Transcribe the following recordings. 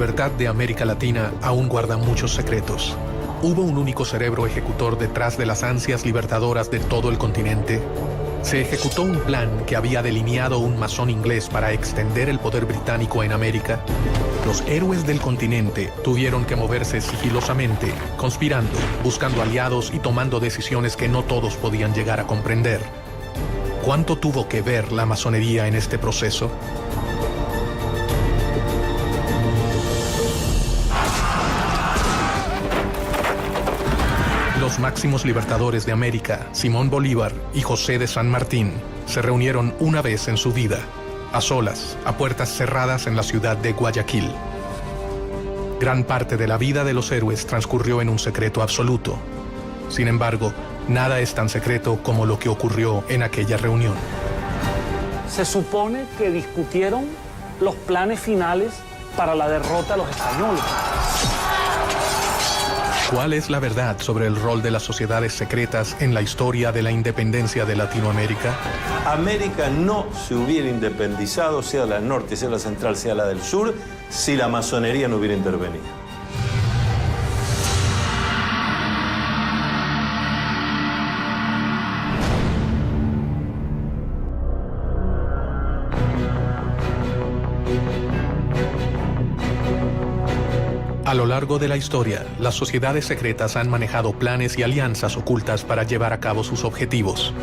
libertad de América Latina aún guarda muchos secretos. ¿Hubo un único cerebro ejecutor detrás de las ansias libertadoras de todo el continente? ¿Se ejecutó un plan que había delineado un masón inglés para extender el poder británico en América? Los héroes del continente tuvieron que moverse sigilosamente, conspirando, buscando aliados y tomando decisiones que no todos podían llegar a comprender. ¿Cuánto tuvo que ver la masonería en este proceso? Los máximos libertadores de América, Simón Bolívar y José de San Martín, se reunieron una vez en su vida, a solas, a puertas cerradas en la ciudad de Guayaquil. Gran parte de la vida de los héroes transcurrió en un secreto absoluto. Sin embargo, nada es tan secreto como lo que ocurrió en aquella reunión. Se supone que discutieron los planes finales para la derrota de los españoles. ¿Cuál es la verdad sobre el rol de las sociedades secretas en la historia de la independencia de Latinoamérica? América no se hubiera independizado, sea la del norte, sea la central, sea la del sur, si la masonería no hubiera intervenido. A lo largo de la historia, las sociedades secretas han manejado planes y alianzas ocultas para llevar a cabo sus objetivos.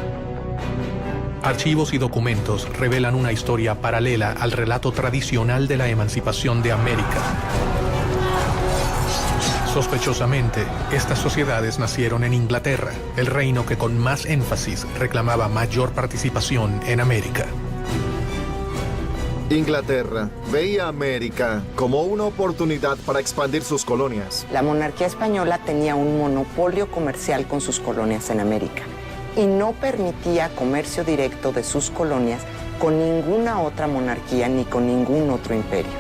Archivos y documentos revelan una historia paralela al relato tradicional de la emancipación de América. Sospechosamente, estas sociedades nacieron en Inglaterra, el reino que con más énfasis reclamaba mayor participación en América. Inglaterra veía a América como una oportunidad para expandir sus colonias. La monarquía española tenía un monopolio comercial con sus colonias en América y no permitía comercio directo de sus colonias con ninguna otra monarquía ni con ningún otro imperio.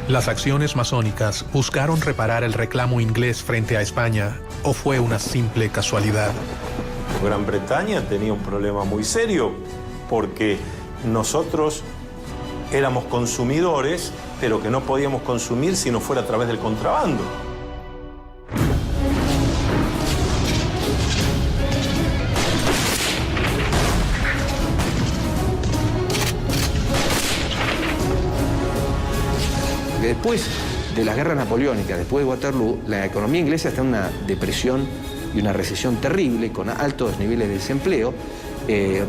¿Las acciones masónicas buscaron reparar el reclamo inglés frente a España o fue una simple casualidad? Gran Bretaña tenía un problema muy serio porque nosotros éramos consumidores, pero que no podíamos consumir si no fuera a través del contrabando. Después de las guerras napoleónicas, después de Waterloo, la economía inglesa está en una depresión y una recesión terrible, con altos niveles de desempleo,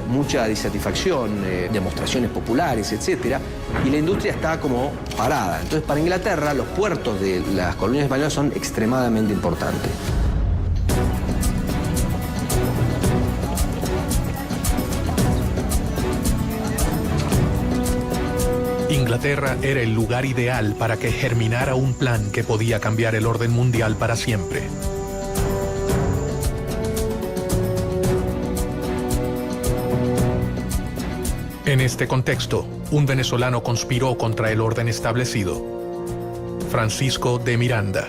mucha disatisfacción, demostraciones populares, etc. Y la industria está como parada. Entonces, para Inglaterra, los puertos de las colonias españolas son extremadamente importantes. Inglaterra era el lugar ideal para que germinara un plan que podía cambiar el orden mundial para siempre. En este contexto, un venezolano conspiró contra el orden establecido. Francisco de Miranda.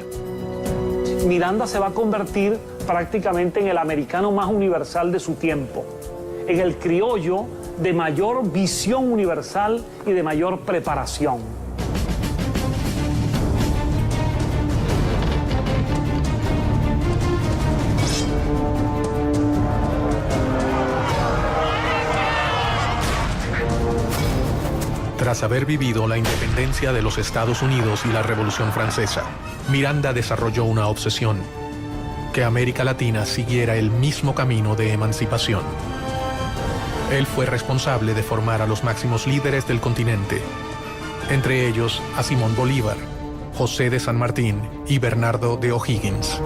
Miranda se va a convertir prácticamente en el americano más universal de su tiempo, en el criollo de mayor visión universal y de mayor preparación. Tras haber vivido la independencia de los Estados Unidos y la Revolución Francesa, Miranda desarrolló una obsesión: que América Latina siguiera el mismo camino de emancipación. Él fue responsable de formar a los máximos líderes del continente, entre ellos a Simón Bolívar, José de San Martín y Bernardo de O'Higgins.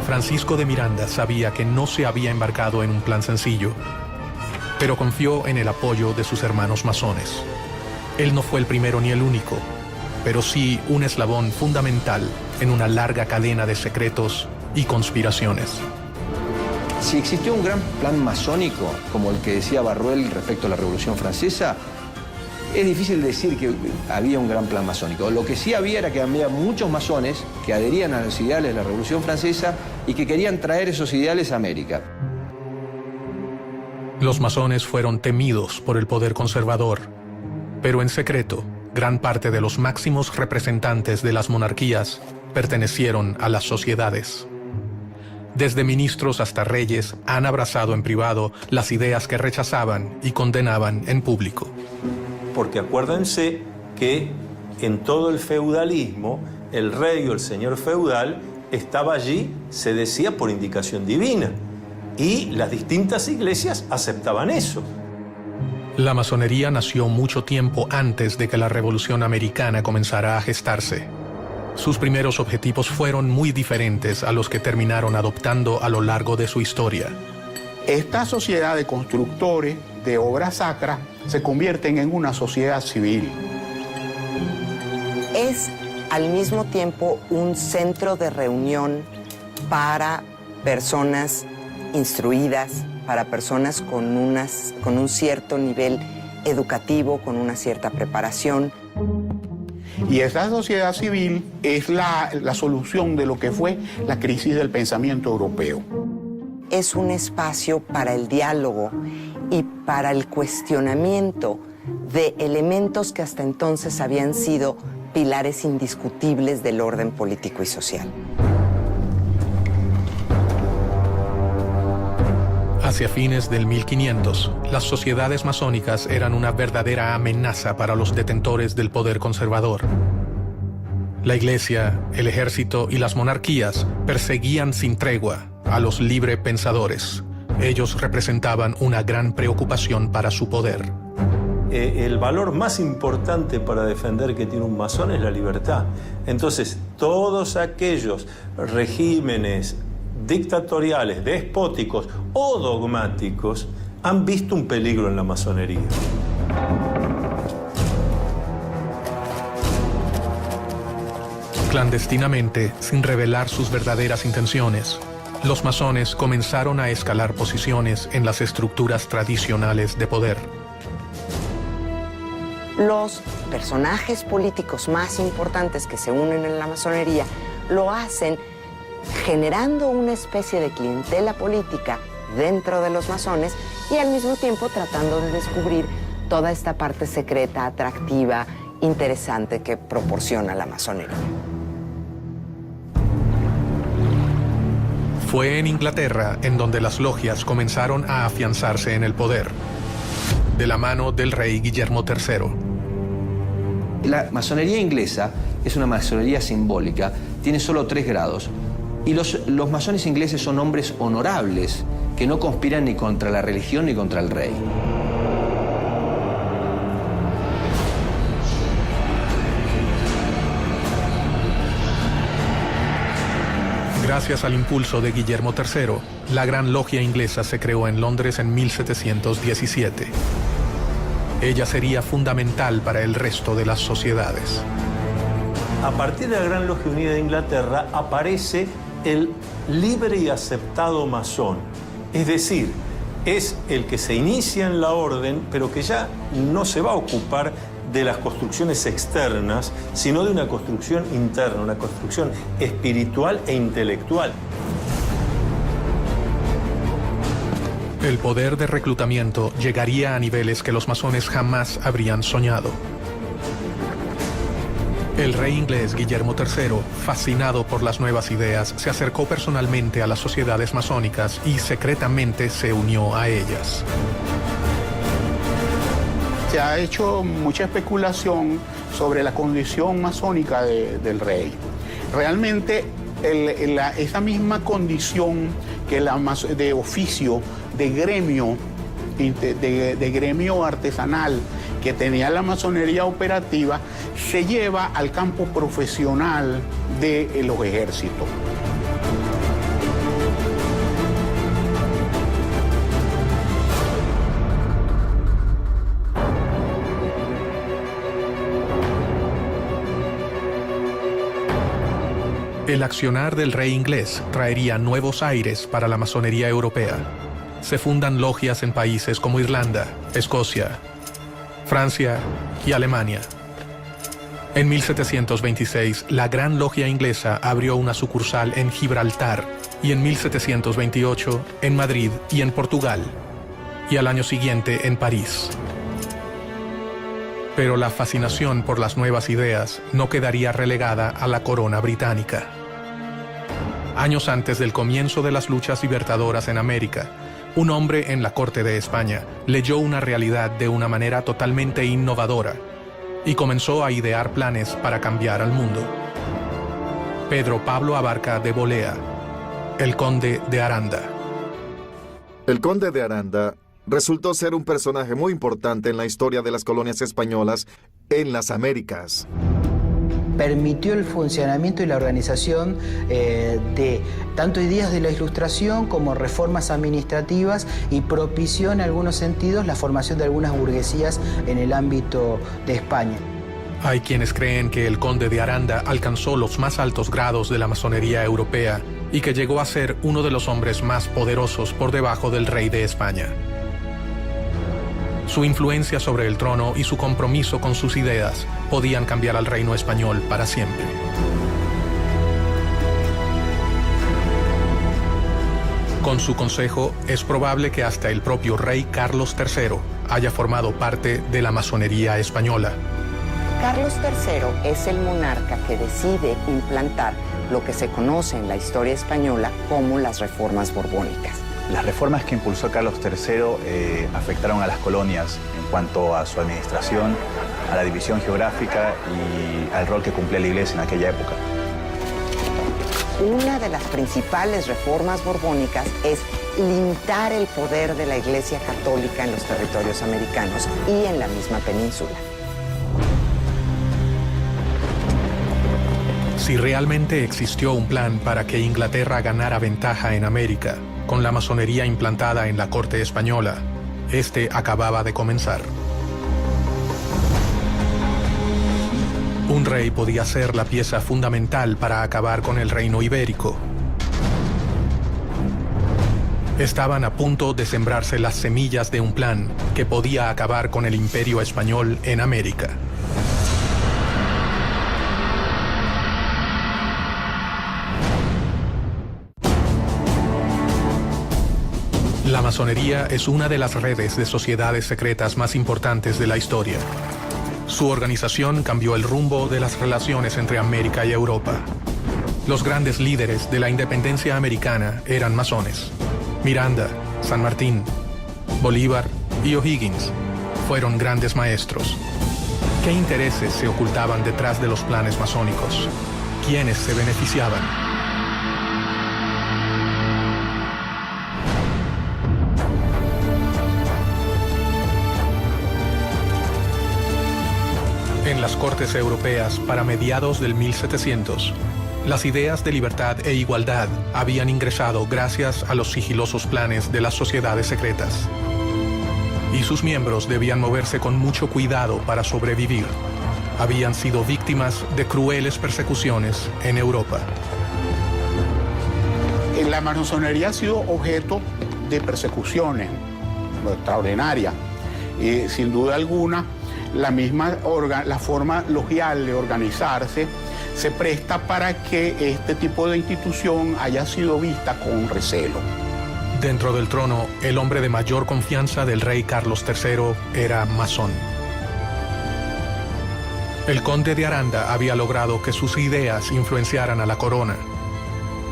Francisco de Miranda sabía que no se había embarcado en un plan sencillo, pero confió en el apoyo de sus hermanos masones. Él no fue el primero ni el único, pero sí un eslabón fundamental en una larga cadena de secretos y conspiraciones. Si existió un gran plan masónico, como el que decía Barruel respecto a la Revolución Francesa, es difícil decir que había un gran plan masónico. Lo que sí había era que había muchos masones que adherían a los ideales de la Revolución Francesa y que querían traer esos ideales a América. Los masones fueron temidos por el poder conservador, pero en secreto, gran parte de los máximos representantes de las monarquías pertenecieron a las sociedades. Desde ministros hasta reyes han abrazado en privado las ideas que rechazaban y condenaban en público. Porque acuérdense que en todo el feudalismo, el rey o el señor feudal estaba allí, se decía, por indicación divina. Y las distintas iglesias aceptaban eso. La masonería nació mucho tiempo antes de que la Revolución Americana comenzara a gestarse. Sus primeros objetivos fueron muy diferentes a los que terminaron adoptando a lo largo de su historia. Esta sociedad de constructores de obras sacras se convierten en una sociedad civil. Es al mismo tiempo un centro de reunión para personas instruidas, para personas con un cierto nivel educativo, con una cierta preparación. Y esa sociedad civil es la solución de lo que fue la crisis del pensamiento europeo. Es un espacio para el diálogo y para el cuestionamiento de elementos que hasta entonces habían sido pilares indiscutibles del orden político y social. Hacia fines del 1500, las sociedades masónicas eran una verdadera amenaza para los detentores del poder conservador. La iglesia, el ejército y las monarquías perseguían sin tregua a los librepensadores. Ellos representaban una gran preocupación para su poder. El valor más importante para defender que tiene un masón es la libertad. Entonces, todos aquellos regímenes dictatoriales, despóticos o dogmáticos han visto un peligro en la masonería. Clandestinamente, sin revelar sus verdaderas intenciones, los masones comenzaron a escalar posiciones en las estructuras tradicionales de poder. Los personajes políticos más importantes que se unen en la masonería lo hacen generando una especie de clientela política dentro de los masones y al mismo tiempo tratando de descubrir toda esta parte secreta, atractiva, interesante que proporciona la masonería. Fue en Inglaterra en donde las logias comenzaron a afianzarse en el poder, de la mano del rey Guillermo III. La masonería inglesa es una masonería simbólica, tiene solo 3 grados. Y los masones ingleses son hombres honorables, que no conspiran ni contra la religión ni contra el rey. Gracias al impulso de Guillermo III, la Gran Logia Inglesa se creó en Londres en 1717. Ella sería fundamental para el resto de las sociedades. A partir de la Gran Logia Unida de Inglaterra aparece el libre y aceptado masón. Es decir, es el que se inicia en la orden, pero que ya no se va a ocupar de las construcciones externas, sino de una construcción interna, una construcción espiritual e intelectual. El poder de reclutamiento llegaría a niveles que los masones jamás habrían soñado. El rey inglés Guillermo III, fascinado por las nuevas ideas, se acercó personalmente a las sociedades masónicas y secretamente se unió a ellas. Se ha hecho mucha especulación sobre la condición masónica del rey. Realmente esa misma condición que de oficio, de gremio, de gremio artesanal que tenía la masonería operativa, se lleva al campo profesional de los ejércitos. El accionar del rey inglés traería nuevos aires para la masonería europea. Se fundan logias en países como Irlanda, Escocia, Francia y Alemania. En 1726, la Gran Logia Inglesa abrió una sucursal en Gibraltar y en 1728 en Madrid y en Portugal. y al año siguiente en París. Pero la fascinación por las nuevas ideas no quedaría relegada a la corona británica. Años antes del comienzo de las luchas libertadoras en América, un hombre en la corte de España leyó una realidad de una manera totalmente innovadora y comenzó a idear planes para cambiar al mundo. Pedro Pablo Abarca de Bolea, el conde de Aranda. El conde de Aranda resultó ser un personaje muy importante en la historia de las colonias españolas en las Américas. Permitió el funcionamiento y la organización de tanto ideas de la Ilustración como reformas administrativas y propició en algunos sentidos la formación de algunas burguesías en el ámbito de España. Hay quienes creen que el conde de Aranda alcanzó los más altos grados de la masonería europea y que llegó a ser uno de los hombres más poderosos por debajo del rey de España. Su influencia sobre el trono y su compromiso con sus ideas podían cambiar al reino español para siempre. Con su consejo, es probable que hasta el propio rey Carlos III haya formado parte de la masonería española. Carlos III es el monarca que decide implantar lo que se conoce en la historia española como las reformas borbónicas. Las reformas que impulsó Carlos III afectaron a las colonias en cuanto a su administración, a la división geográfica y al rol que cumplía la Iglesia en aquella época. Una de las principales reformas borbónicas es limitar el poder de la Iglesia Católica en los territorios americanos y en la misma península. Si realmente existió un plan para que Inglaterra ganara ventaja en América, con la masonería implantada en la corte española, este acababa de comenzar. Un rey podía ser la pieza fundamental para acabar con el reino ibérico. Estaban a punto de sembrarse las semillas de un plan que podía acabar con el imperio español en América. La masonería es una de las redes de sociedades secretas más importantes de la historia. Su organización cambió el rumbo de las relaciones entre América y Europa. Los grandes líderes de la independencia americana eran masones. Miranda, San Martín, Bolívar y O'Higgins fueron grandes maestros. ¿Qué intereses se ocultaban detrás de los planes masónicos? ¿Quiénes se beneficiaban? En las cortes europeas, para mediados del 1700, las ideas de libertad e igualdad habían ingresado gracias a los sigilosos planes de las sociedades secretas. Y sus miembros debían moverse con mucho cuidado para sobrevivir. Habían sido víctimas de crueles persecuciones en Europa. La masonería ha sido objeto de persecuciones extraordinarias. Y sin duda alguna, la forma logial de organizarse se presta para que este tipo de institución haya sido vista con recelo. Dentro del trono, el hombre de mayor confianza del rey Carlos III era masón. El conde de Aranda había logrado que sus ideas influenciaran a la corona,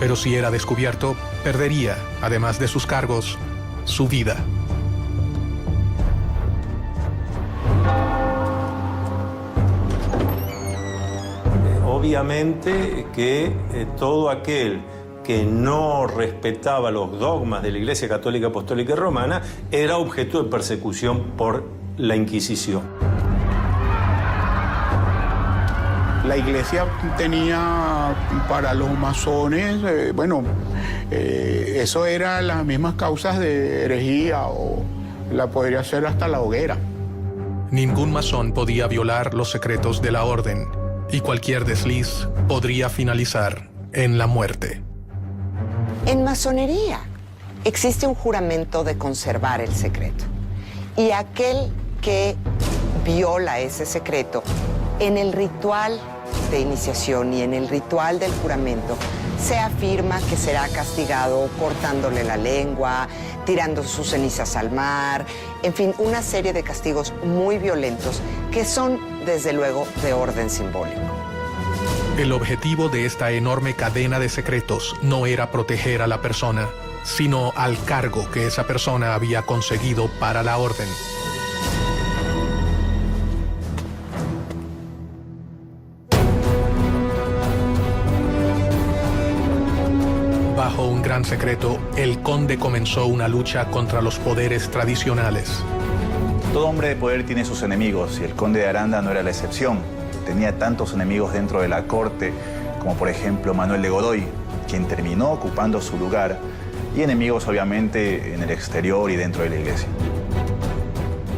pero si era descubierto, perdería, además de sus cargos, su vida. Obviamente que todo aquel que no respetaba los dogmas de la Iglesia Católica Apostólica y Romana era objeto de persecución por la Inquisición. La Iglesia tenía para los masones, eso era las mismas causas de herejía o la podría ser hasta la hoguera. Ningún masón podía violar los secretos de la orden y cualquier desliz podría finalizar en la muerte. En masonería existe un juramento de conservar el secreto. Y aquel que viola ese secreto, en el ritual de iniciación y en el ritual del juramento, se afirma que será castigado cortándole la lengua, tirando sus cenizas al mar, en fin, una serie de castigos muy violentos que son, desde luego, de orden simbólico. El objetivo de esta enorme cadena de secretos no era proteger a la persona, sino al cargo que esa persona había conseguido para la orden. Bajo un gran secreto, el conde comenzó una lucha contra los poderes tradicionales. Todo hombre de poder tiene sus enemigos y el conde de Aranda no era la excepción. Tenía tantos enemigos dentro de la corte como por ejemplo Manuel de Godoy, quien terminó ocupando su lugar, y enemigos obviamente en el exterior y dentro de la iglesia.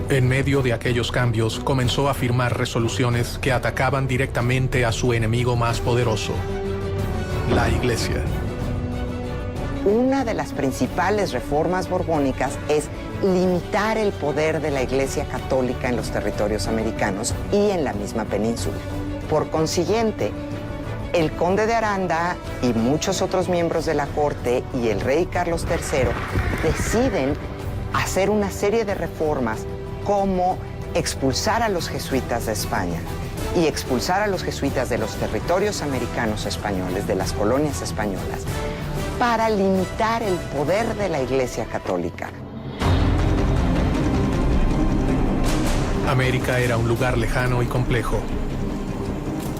En medio de aquellos cambios, comenzó a firmar resoluciones que atacaban directamente a su enemigo más poderoso, la iglesia. Una de las principales reformas borbónicas es limitar el poder de la Iglesia Católica en los territorios americanos y en la misma península. Por consiguiente, el conde de Aranda y muchos otros miembros de la corte y el rey Carlos III deciden hacer una serie de reformas como expulsar a los jesuitas de España y expulsar a los jesuitas de los territorios americanos españoles, de las colonias españolas, para limitar el poder de la Iglesia Católica. América era un lugar lejano y complejo.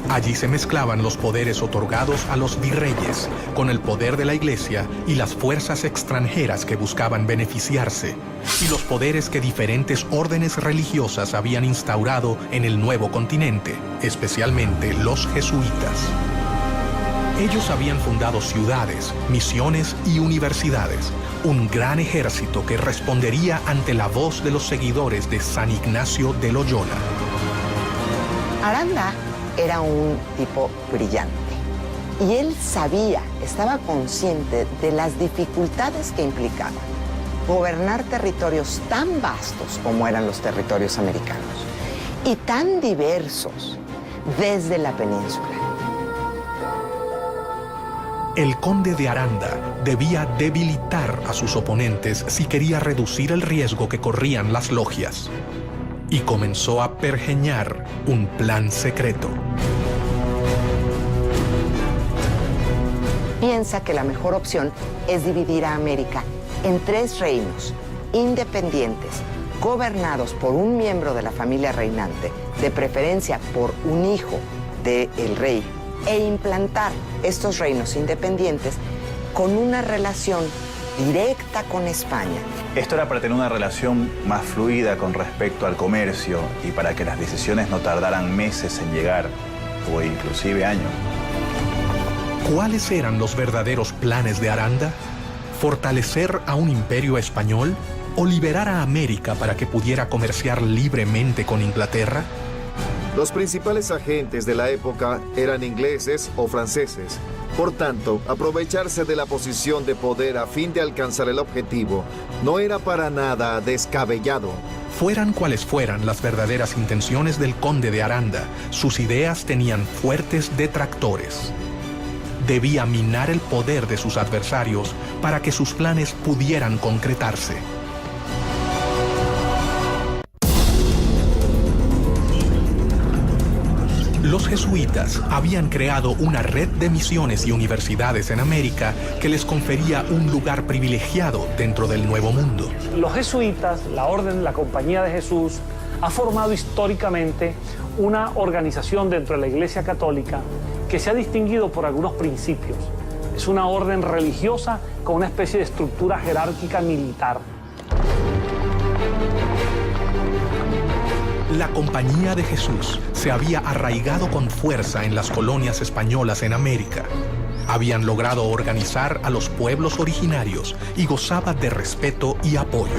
Allí se mezclaban los poderes otorgados a los virreyes con el poder de la Iglesia y las fuerzas extranjeras que buscaban beneficiarse, y los poderes que diferentes órdenes religiosas habían instaurado en el nuevo continente, especialmente los jesuitas. Ellos habían fundado ciudades, misiones y universidades, un gran ejército que respondería ante la voz de los seguidores de San Ignacio de Loyola. Aranda era un tipo brillante y él sabía, estaba consciente de las dificultades que implicaba gobernar territorios tan vastos como eran los territorios americanos y tan diversos desde la península. El conde de Aranda debía debilitar a sus oponentes si quería reducir el riesgo que corrían las logias. Y comenzó a pergeñar un plan secreto. Piensa que la mejor opción es dividir a América en 3 reinos independientes, gobernados por un miembro de la familia reinante, de preferencia por un hijo del rey, e implantar estos reinos independientes con una relación directa con España. Esto era para tener una relación más fluida con respecto al comercio y para que las decisiones no tardaran meses en llegar, o inclusive años. ¿Cuáles eran los verdaderos planes de Aranda? ¿Fortalecer a un imperio español o liberar a América para que pudiera comerciar libremente con Inglaterra? Los principales agentes de la época eran ingleses o franceses. Por tanto, aprovecharse de la posición de poder a fin de alcanzar el objetivo no era para nada descabellado. Fueran cuales fueran las verdaderas intenciones del conde de Aranda, sus ideas tenían fuertes detractores. Debía minar el poder de sus adversarios para que sus planes pudieran concretarse. Los jesuitas habían creado una red de misiones y universidades en América que les confería un lugar privilegiado dentro del Nuevo Mundo. Los jesuitas, la Orden, la Compañía de Jesús, ha formado históricamente una organización dentro de la Iglesia Católica que se ha distinguido por algunos principios. Es una orden religiosa con una especie de estructura jerárquica militar. La Compañía de Jesús se había arraigado con fuerza en las colonias españolas en América. Habían logrado organizar a los pueblos originarios y gozaba de respeto y apoyo.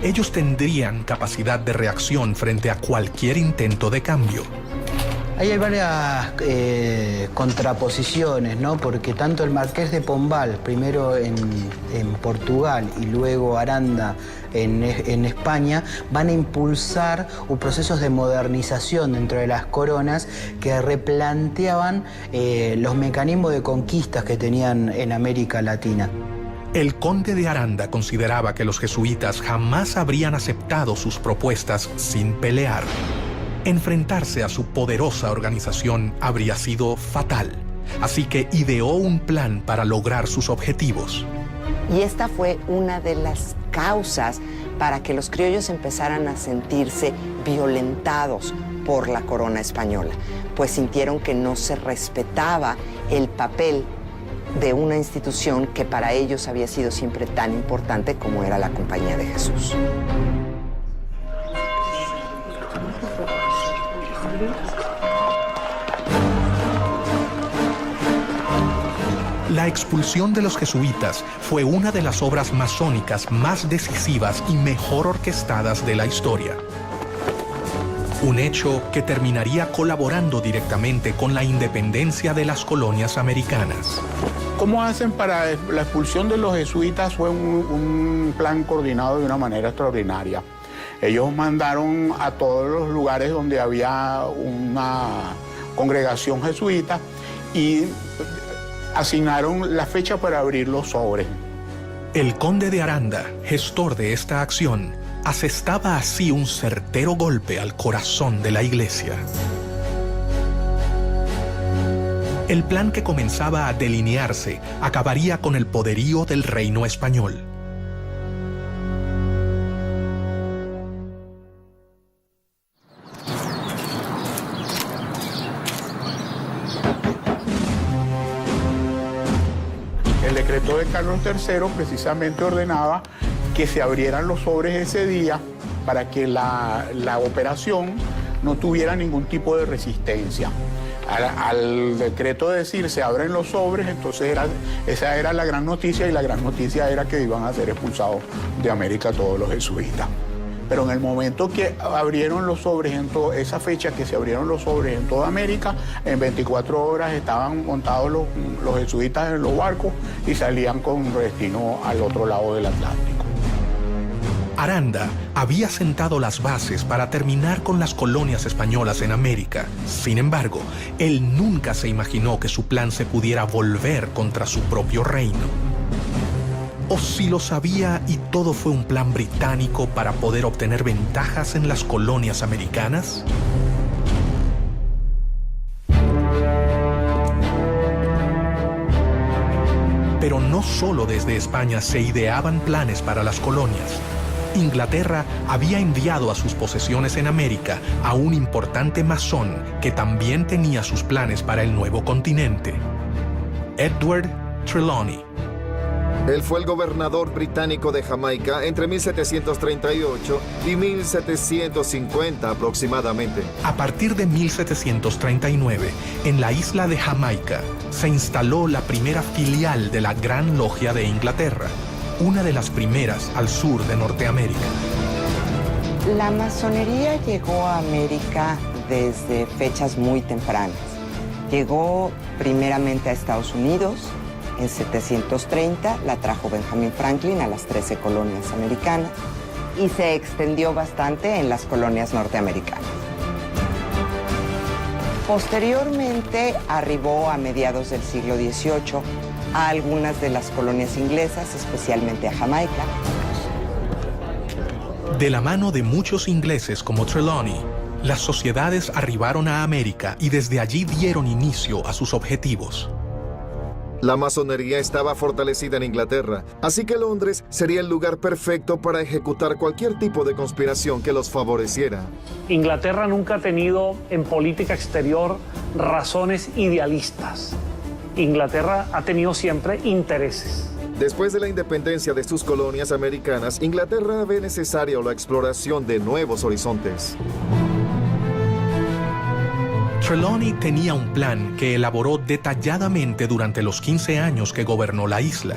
Ellos tendrían capacidad de reacción frente a cualquier intento de cambio. Ahí hay varias contraposiciones, ¿no? Porque tanto el Marqués de Pombal, primero en Portugal y luego Aranda en España, van a impulsar procesos de modernización dentro de las coronas que replanteaban los mecanismos de conquistas que tenían en América Latina. El conde de Aranda consideraba que los jesuitas jamás habrían aceptado sus propuestas sin pelear. Enfrentarse a su poderosa organización habría sido fatal, así que ideó un plan para lograr sus objetivos. Y esta fue una de las causas para que los criollos empezaran a sentirse violentados por la corona española, pues sintieron que no se respetaba el papel de una institución que para ellos había sido siempre tan importante como era la Compañía de Jesús. La expulsión de los jesuitas fue una de las obras masónicas más decisivas y mejor orquestadas de la historia. Un hecho que terminaría colaborando directamente con la independencia de las colonias americanas. ¿Cómo hacen para la expulsión de los jesuitas? Fue un plan coordinado de una manera extraordinaria. Ellos mandaron a todos los lugares donde había una congregación jesuita y asignaron la fecha para abrir los sobres. El conde de Aranda, gestor de esta acción, asestaba así un certero golpe al corazón de la iglesia. El plan que comenzaba a delinearse acabaría con el poderío del reino español. El decreto de Carlos III precisamente ordenaba que se abrieran los sobres ese día para que la operación no tuviera ningún tipo de resistencia. Al decreto de decir se abren los sobres, entonces esa era la gran noticia, y la gran noticia era que iban a ser expulsados de América todos los jesuitas. Pero en el momento que abrieron los sobres, esa fecha que se abrieron los sobres en toda América, en 24 horas estaban montados los jesuitas en los barcos y salían con destino al otro lado del Atlántico. Aranda había sentado las bases para terminar con las colonias españolas en América. Sin embargo, él nunca se imaginó que su plan se pudiera volver contra su propio reino. O si lo sabía y todo fue un plan británico para poder obtener ventajas en las colonias americanas. Pero no solo desde España se ideaban planes para las colonias. Inglaterra había enviado a sus posesiones en América a un importante masón que también tenía sus planes para el nuevo continente: Edward Trelawney. Él fue el gobernador británico de Jamaica entre 1738 y 1750 aproximadamente. A partir de 1739, en la isla de Jamaica, se instaló la primera filial de la Gran Logia de Inglaterra, una de las primeras al sur de Norteamérica. La masonería llegó a América desde fechas muy tempranas. Llegó primeramente a Estados Unidos. En 730 la trajo Benjamin Franklin a las 13 colonias americanas y se extendió bastante en las colonias norteamericanas. Posteriormente arribó a mediados del siglo XVIII a algunas de las colonias inglesas, especialmente a Jamaica. De la mano de muchos ingleses como Trelawney, las sociedades arribaron a América y desde allí dieron inicio a sus objetivos. La masonería estaba fortalecida en Inglaterra, así que Londres sería el lugar perfecto para ejecutar cualquier tipo de conspiración que los favoreciera. Inglaterra nunca ha tenido en política exterior razones idealistas. Inglaterra ha tenido siempre intereses. Después de la independencia de sus colonias americanas, Inglaterra ve necesaria la exploración de nuevos horizontes. Trelawney tenía un plan que elaboró detalladamente durante los 15 años que gobernó la isla.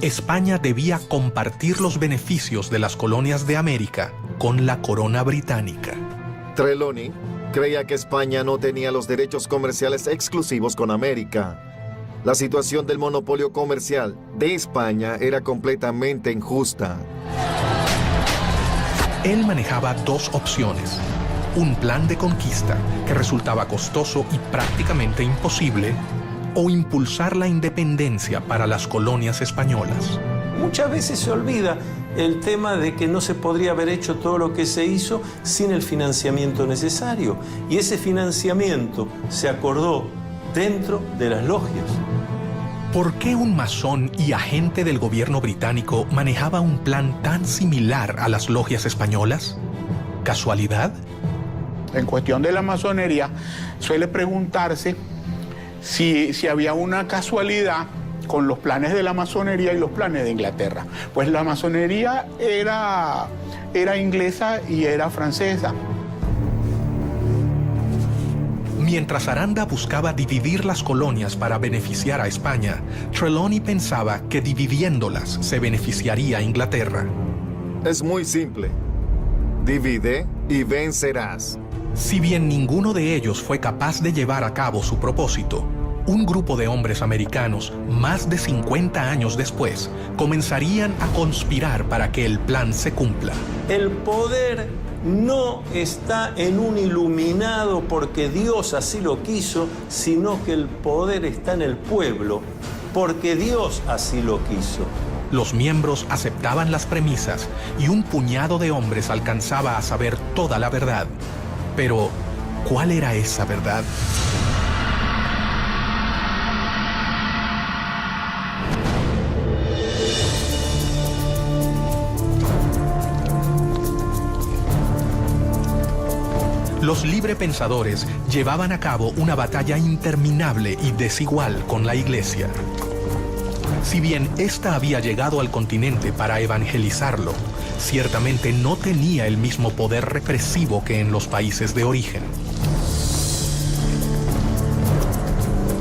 España debía compartir los beneficios de las colonias de América con la corona británica. Trelawney Creía que España no tenía los derechos comerciales exclusivos con América. La situación del monopolio comercial de España era completamente injusta. Él manejaba dos opciones: un plan de conquista que resultaba costoso y prácticamente imposible, o impulsar la independencia para las colonias españolas. Muchas veces se olvida el tema de que no se podría haber hecho todo lo que se hizo sin el financiamiento necesario. Y ese financiamiento se acordó dentro de las logias. ¿Por qué un masón y agente del gobierno británico manejaba un plan tan similar a las logias españolas? ¿Casualidad? En cuestión de la masonería, suele preguntarse si había una casualidad con los planes de la masonería y los planes de Inglaterra. Pues la masonería era inglesa y era francesa. Mientras Aranda buscaba dividir las colonias para beneficiar a España, Trelawney pensaba que dividiéndolas se beneficiaría a Inglaterra. Es muy simple. Divide y vencerás. Si bien ninguno de ellos fue capaz de llevar a cabo su propósito, un grupo de hombres americanos, más de 50 años después, comenzarían a conspirar para que el plan se cumpla. El poder no está en un iluminado porque Dios así lo quiso, sino que el poder está en el pueblo porque Dios así lo quiso. Los miembros aceptaban las premisas y un puñado de hombres alcanzaba a saber toda la verdad. Pero, ¿cuál era esa verdad? Los librepensadores llevaban a cabo una batalla interminable y desigual con la Iglesia. Si bien ésta había llegado al continente para evangelizarlo, ciertamente no tenía el mismo poder represivo que en los países de origen.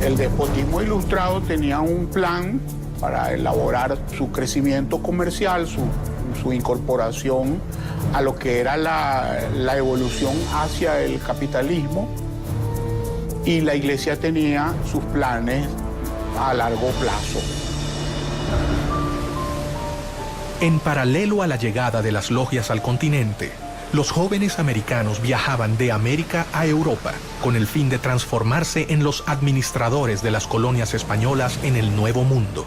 El despotismo ilustrado tenía un plan para elaborar su crecimiento comercial, su incorporación a lo que era la evolución hacia el capitalismo, y la Iglesia tenía sus planes a largo plazo. En paralelo a la llegada de las logias al continente, los jóvenes americanos viajaban de América a Europa con el fin de transformarse en los administradores de las colonias españolas en el Nuevo Mundo.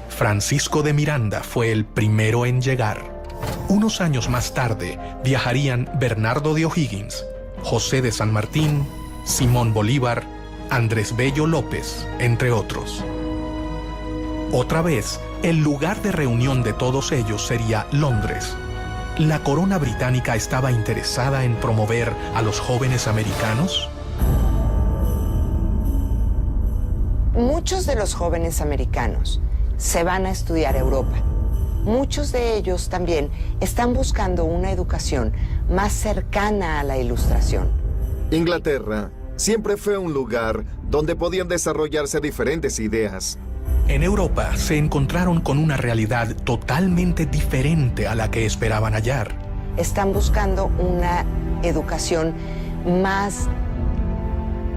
Francisco de Miranda fue el primero en llegar. Unos años más tarde viajarían Bernardo de O'Higgins, José de San Martín, Simón Bolívar, Andrés Bello López, entre otros. Otra vez, el lugar de reunión de todos ellos sería Londres. ¿La corona británica estaba interesada en promover a los jóvenes americanos? Muchos de los jóvenes americanos se van a estudiar a Europa. Muchos de ellos también están buscando una educación más cercana a la Ilustración. Inglaterra siempre fue un lugar donde podían desarrollarse diferentes ideas. En Europa se encontraron con una realidad totalmente diferente a la que esperaban hallar. Están buscando una educación más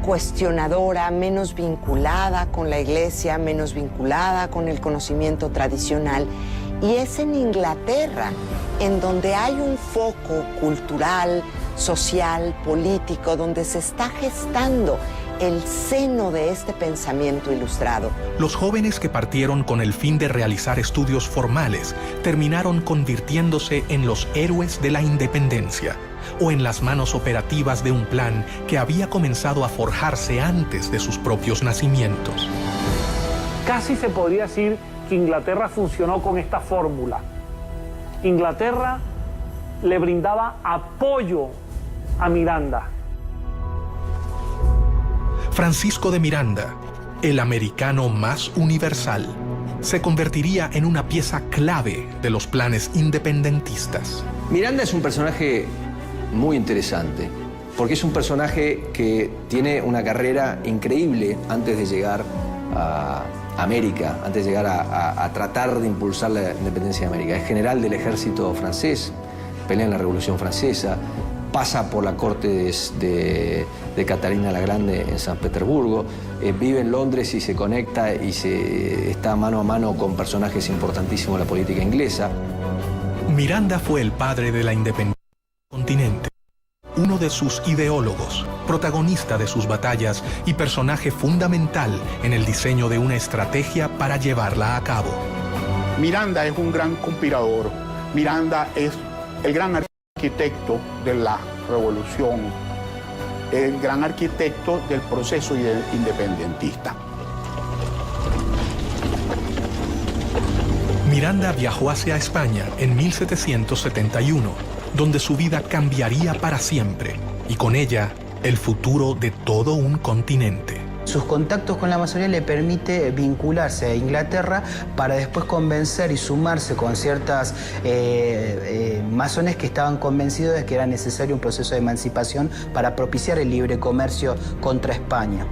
cuestionadora, menos vinculada con la Iglesia, menos vinculada con el conocimiento tradicional. Y es en Inglaterra en donde hay un foco cultural, social, político, donde se está gestando el seno de este pensamiento ilustrado. Los jóvenes que partieron con el fin de realizar estudios formales terminaron convirtiéndose en los héroes de la independencia o en las manos operativas de un plan que había comenzado a forjarse antes de sus propios nacimientos. Casi se podría decir que Inglaterra funcionó con esta fórmula. Inglaterra le brindaba apoyo a Miranda. Francisco de Miranda, el americano más universal, se convertiría en una pieza clave de los planes independentistas. Miranda es un personaje muy interesante, porque es un personaje que tiene una carrera increíble antes de llegar a América, antes de llegar a tratar de impulsar la independencia de América. Es general del ejército francés, pelea en la Revolución Francesa, pasa por la corte de Catarina la Grande en San Petersburgo, vive en Londres y se conecta y está mano a mano con personajes importantísimos de la política inglesa. Miranda fue el padre de la independencia del continente, uno de sus ideólogos, protagonista de sus batallas y personaje fundamental en el diseño de una estrategia para llevarla a cabo. Miranda es un gran conspirador. Miranda es el gran arquitecto de la revolución, el gran arquitecto del proceso independentista. Miranda viajó hacia España en 1771, donde su vida cambiaría para siempre, y con ella el futuro de todo un continente. Sus contactos con la masonería le permite vincularse a Inglaterra para después convencer y sumarse con ciertas masones que estaban convencidos de que era necesario un proceso de emancipación para propiciar el libre comercio contra España.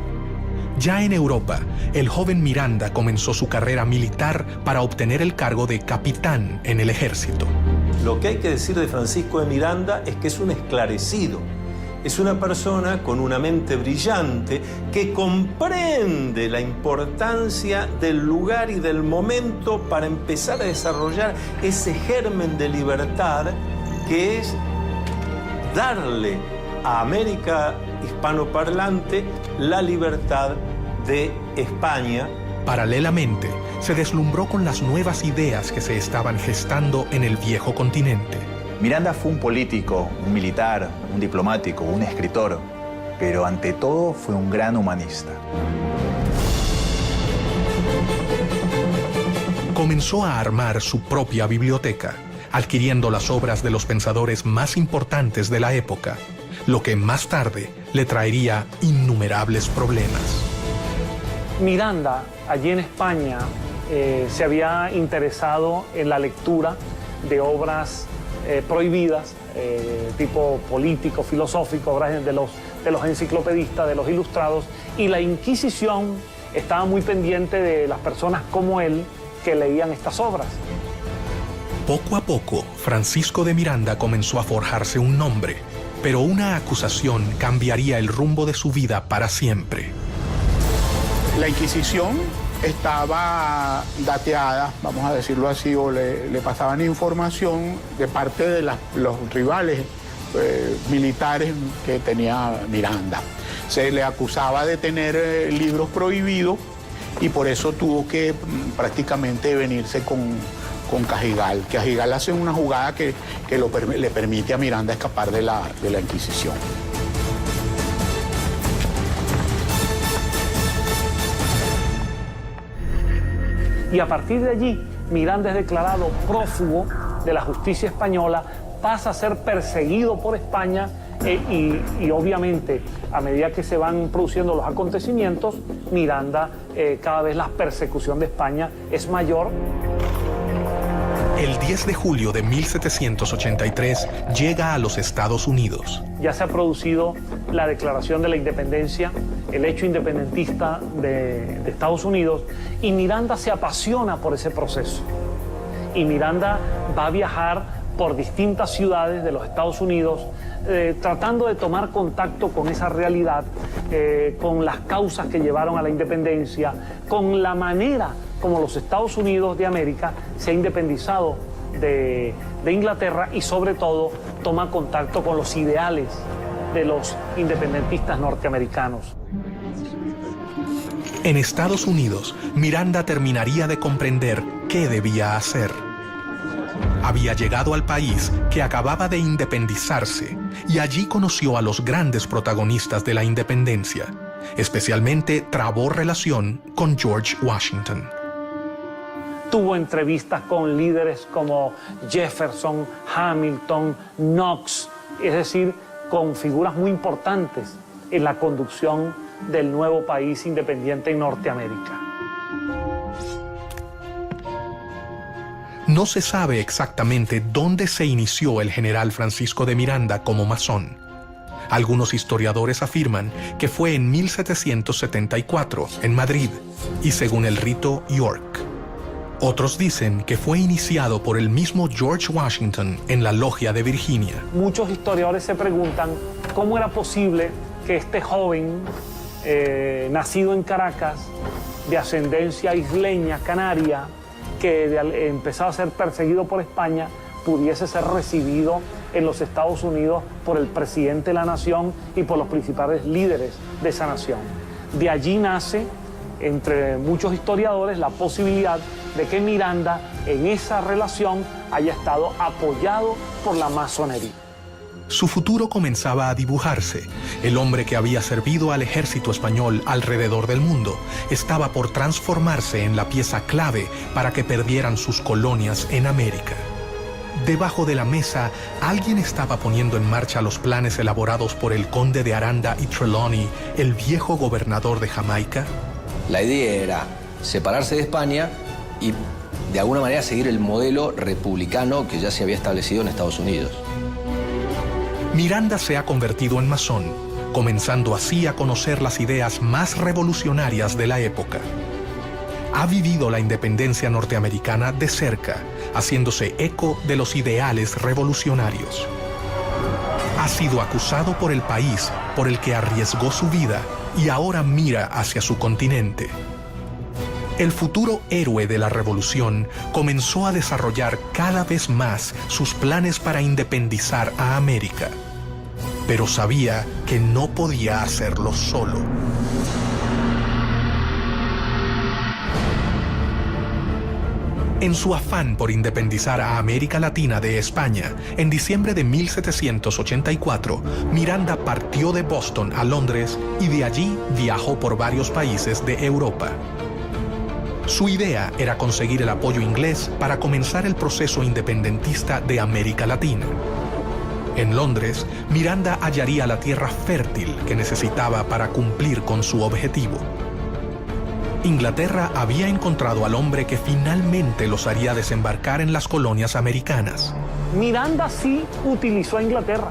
Ya en Europa, el joven Miranda comenzó su carrera militar para obtener el cargo de capitán en el ejército. Lo que hay que decir de Francisco de Miranda es que es un esclarecido. Es una persona con una mente brillante que comprende la importancia del lugar y del momento para empezar a desarrollar ese germen de libertad que es darle a América hispanoparlante la libertad de España. Paralelamente, se deslumbró con las nuevas ideas que se estaban gestando en el viejo continente. Miranda fue un político, un militar, un diplomático, un escritor, pero ante todo fue un gran humanista. Comenzó a armar su propia biblioteca, adquiriendo las obras de los pensadores más importantes de la época, lo que más tarde le traería innumerables problemas. Miranda, allí en España, se había interesado en la lectura de obras prohibidas, tipo político, filosófico, obras de los enciclopedistas, de los ilustrados, y la Inquisición estaba muy pendiente de las personas como él que leían estas obras. Poco a poco, Francisco de Miranda comenzó a forjarse un nombre, pero una acusación cambiaría el rumbo de su vida para siempre. La Inquisición estaba dateada, vamos a decirlo así, o le pasaban información de parte de los rivales militares que tenía Miranda. Se le acusaba de tener libros prohibidos y por eso tuvo que prácticamente venirse con Cajigal. Cajigal hace una jugada que le permite a Miranda escapar de la Inquisición. Y a partir de allí, Miranda es declarado prófugo de la justicia española, pasa a ser perseguido por España y obviamente, a medida que se van produciendo los acontecimientos, Miranda, cada vez la persecución de España es mayor. El 10 de julio de 1783 llega a los Estados Unidos. Ya se ha producido la declaración de la independencia, el hecho independentista de Estados Unidos, y Miranda se apasiona por ese proceso. Y Miranda va a viajar por distintas ciudades de los Estados Unidos, tratando de tomar contacto con esa realidad, con las causas que llevaron a la independencia, con la manera como los Estados Unidos de América se ha independizado de Inglaterra y sobre todo toma contacto con los ideales de los independentistas norteamericanos. En Estados Unidos, Miranda terminaría de comprender qué debía hacer. Había llegado al país que acababa de independizarse y allí conoció a los grandes protagonistas de la independencia. Especialmente trabó relación con George Washington. Tuvo entrevistas con líderes como Jefferson, Hamilton, Knox, es decir, con figuras muy importantes en la conducción del nuevo país independiente en Norteamérica. No se sabe exactamente dónde se inició el general Francisco de Miranda como masón. Algunos historiadores afirman que fue en 1774, en Madrid, y según el rito, York. Otros dicen que fue iniciado por el mismo George Washington en la Logia de Virginia. Muchos historiadores se preguntan cómo era posible que este joven, nacido en Caracas, de ascendencia isleña, canaria, que empezaba a ser perseguido por España, pudiese ser recibido en los Estados Unidos por el presidente de la nación y por los principales líderes de esa nación. De allí nace, entre muchos historiadores, la posibilidad de que Miranda en esa relación haya estado apoyado por la masonería. Su futuro comenzaba a dibujarse. El hombre que había servido al ejército español alrededor del mundo estaba por transformarse en la pieza clave para que perdieran sus colonias en América. Debajo de la mesa, alguien estaba poniendo en marcha los planes elaborados por el conde de Aranda y Trelawney, el viejo gobernador de Jamaica. La idea era separarse de España y de alguna manera seguir el modelo republicano que ya se había establecido en Estados Unidos. Miranda se ha convertido en masón, comenzando así a conocer las ideas más revolucionarias de la época. Ha vivido la independencia norteamericana de cerca, haciéndose eco de los ideales revolucionarios. Ha sido acusado por el país por el que arriesgó su vida y ahora mira hacia su continente. El futuro héroe de la revolución comenzó a desarrollar cada vez más sus planes para independizar a América, pero sabía que no podía hacerlo solo. En su afán por independizar a América Latina de España, en diciembre de 1784, Miranda partió de Boston a Londres y de allí viajó por varios países de Europa. Su idea era conseguir el apoyo inglés para comenzar el proceso independentista de América Latina. En Londres, Miranda hallaría la tierra fértil que necesitaba para cumplir con su objetivo. Inglaterra había encontrado al hombre que finalmente los haría desembarcar en las colonias americanas. Miranda sí utilizó a Inglaterra,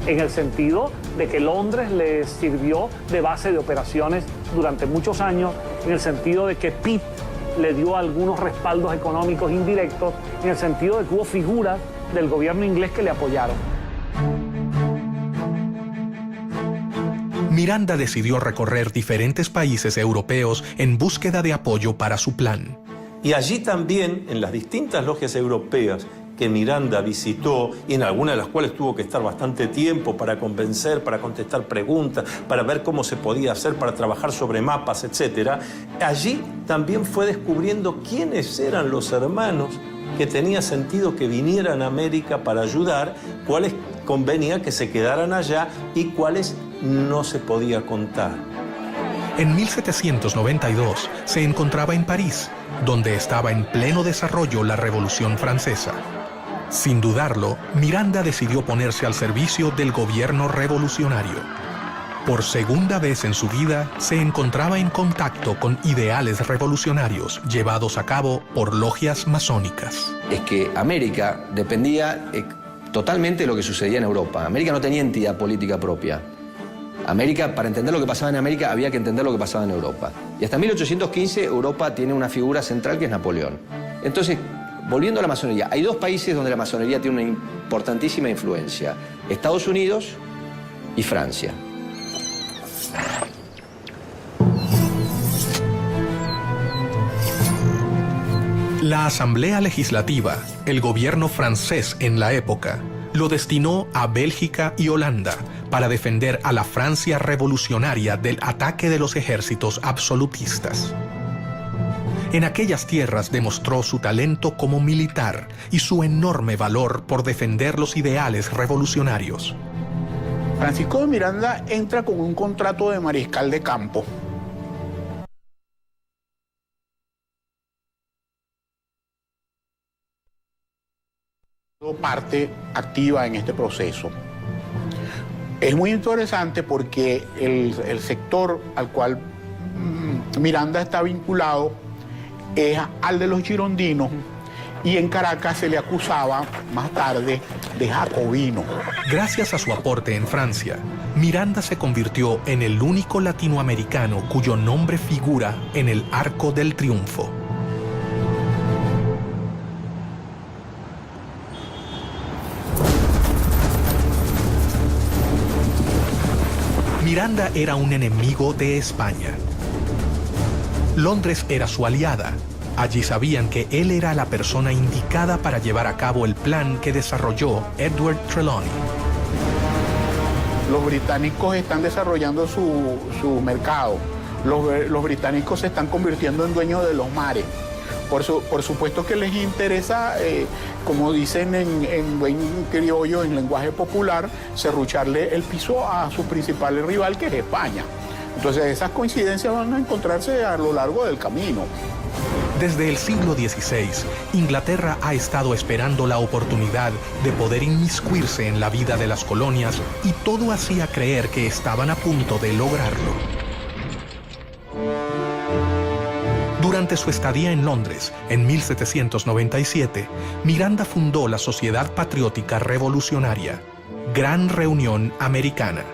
en el sentido de que Londres le sirvió de base de operaciones durante muchos años, en el sentido de que Pitt le dio algunos respaldos económicos indirectos, en el sentido de que hubo figuras del gobierno inglés que le apoyaron. Miranda decidió recorrer diferentes países europeos en búsqueda de apoyo para su plan. Y allí también, en las distintas logias europeas que Miranda visitó y en algunas de las cuales tuvo que estar bastante tiempo para convencer, para contestar preguntas, para ver cómo se podía hacer, para trabajar sobre mapas, etc. Allí también fue descubriendo quiénes eran los hermanos que tenía sentido que vinieran a América para ayudar, cuáles convenía que se quedaran allá y cuáles no se podía contar. En 1792 se encontraba en París, donde estaba en pleno desarrollo la Revolución Francesa. Sin dudarlo, Miranda decidió ponerse al servicio del gobierno revolucionario. Por segunda vez en su vida, se encontraba en contacto con ideales revolucionarios llevados a cabo por logias masónicas. Es que América dependía totalmente de lo que sucedía en Europa. América no tenía entidad política propia. América, para entender lo que pasaba en América, había que entender lo que pasaba en Europa. Y hasta 1815, Europa tiene una figura central que es Napoleón. Entonces, volviendo a la masonería, hay dos países donde la masonería tiene una importantísima influencia: Estados Unidos y Francia. La Asamblea Legislativa, el gobierno francés en la época, lo destinó a Bélgica y Holanda para defender a la Francia revolucionaria del ataque de los ejércitos absolutistas. En aquellas tierras demostró su talento como militar y su enorme valor por defender los ideales revolucionarios. Francisco de Miranda entra con un contrato de mariscal de campo. Parte activa en este proceso. Es muy interesante porque el sector al cual Miranda está vinculado es al de los girondinos, y en Caracas se le acusaba más tarde de jacobino. Gracias a su aporte en Francia, Miranda se convirtió en el único latinoamericano cuyo nombre figura en el Arco del Triunfo. Miranda era un enemigo de España. Londres era su aliada. Allí sabían que él era la persona indicada para llevar a cabo el plan que desarrolló Edward Trelawney. Los británicos están desarrollando su mercado. Los británicos se están convirtiendo en dueños de los mares. Por supuesto que les interesa, como dicen en buen criollo, en lenguaje popular, serrucharle el piso a su principal rival, que es España. Entonces esas coincidencias van a encontrarse a lo largo del camino. Desde el siglo XVI, Inglaterra ha estado esperando la oportunidad de poder inmiscuirse en la vida de las colonias y todo hacía creer que estaban a punto de lograrlo. Durante su estadía en Londres, en 1797, Miranda fundó la Sociedad Patriótica Revolucionaria, Gran Reunión Americana,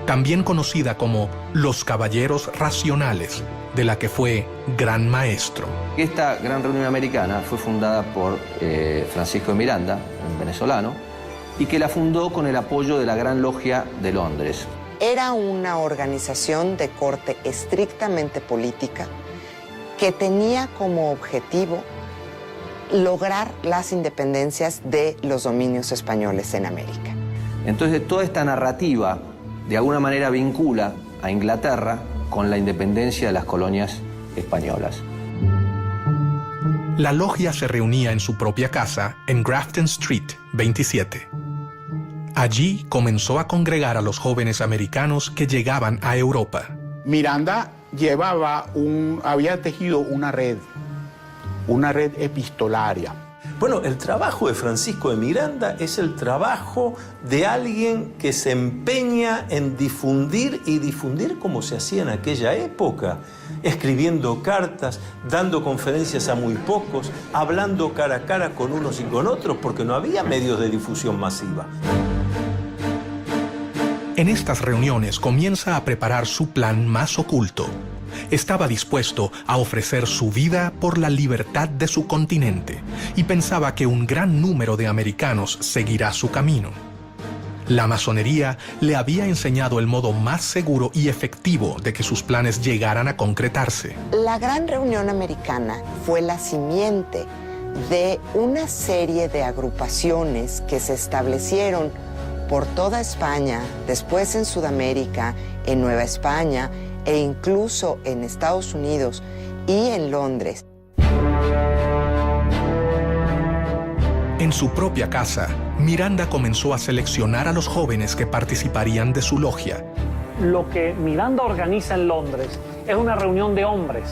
también conocida como los Caballeros Racionales, de la que fue gran maestro. Esta Gran Reunión Americana fue fundada por Francisco de Miranda, un venezolano, y que la fundó con el apoyo de la Gran Logia de Londres. Era una organización de corte estrictamente política que tenía como objetivo lograr las independencias de los dominios españoles en América. Entonces, toda esta narrativa de alguna manera vincula a Inglaterra con la independencia de las colonias españolas. La logia se reunía en su propia casa en Grafton Street 27. Allí comenzó a congregar a los jóvenes americanos que llegaban a Europa. Miranda había tejido una red epistolaria. Bueno, el trabajo de Francisco de Miranda es el trabajo de alguien que se empeña en difundir como se hacía en aquella época, escribiendo cartas, dando conferencias a muy pocos, hablando cara a cara con unos y con otros, porque no había medios de difusión masiva. En estas reuniones comienza a preparar su plan más oculto. Estaba dispuesto a ofrecer su vida por la libertad de su continente y pensaba que un gran número de americanos seguirá su camino. La masonería le había enseñado el modo más seguro y efectivo de que sus planes llegaran a concretarse. La Gran Reunión Americana fue la simiente de una serie de agrupaciones que se establecieron por toda España, después en Sudamérica, en Nueva España e incluso en Estados Unidos y en Londres. En su propia casa, Miranda comenzó a seleccionar a los jóvenes que participarían de su logia. Lo que Miranda organiza en Londres es una reunión de hombres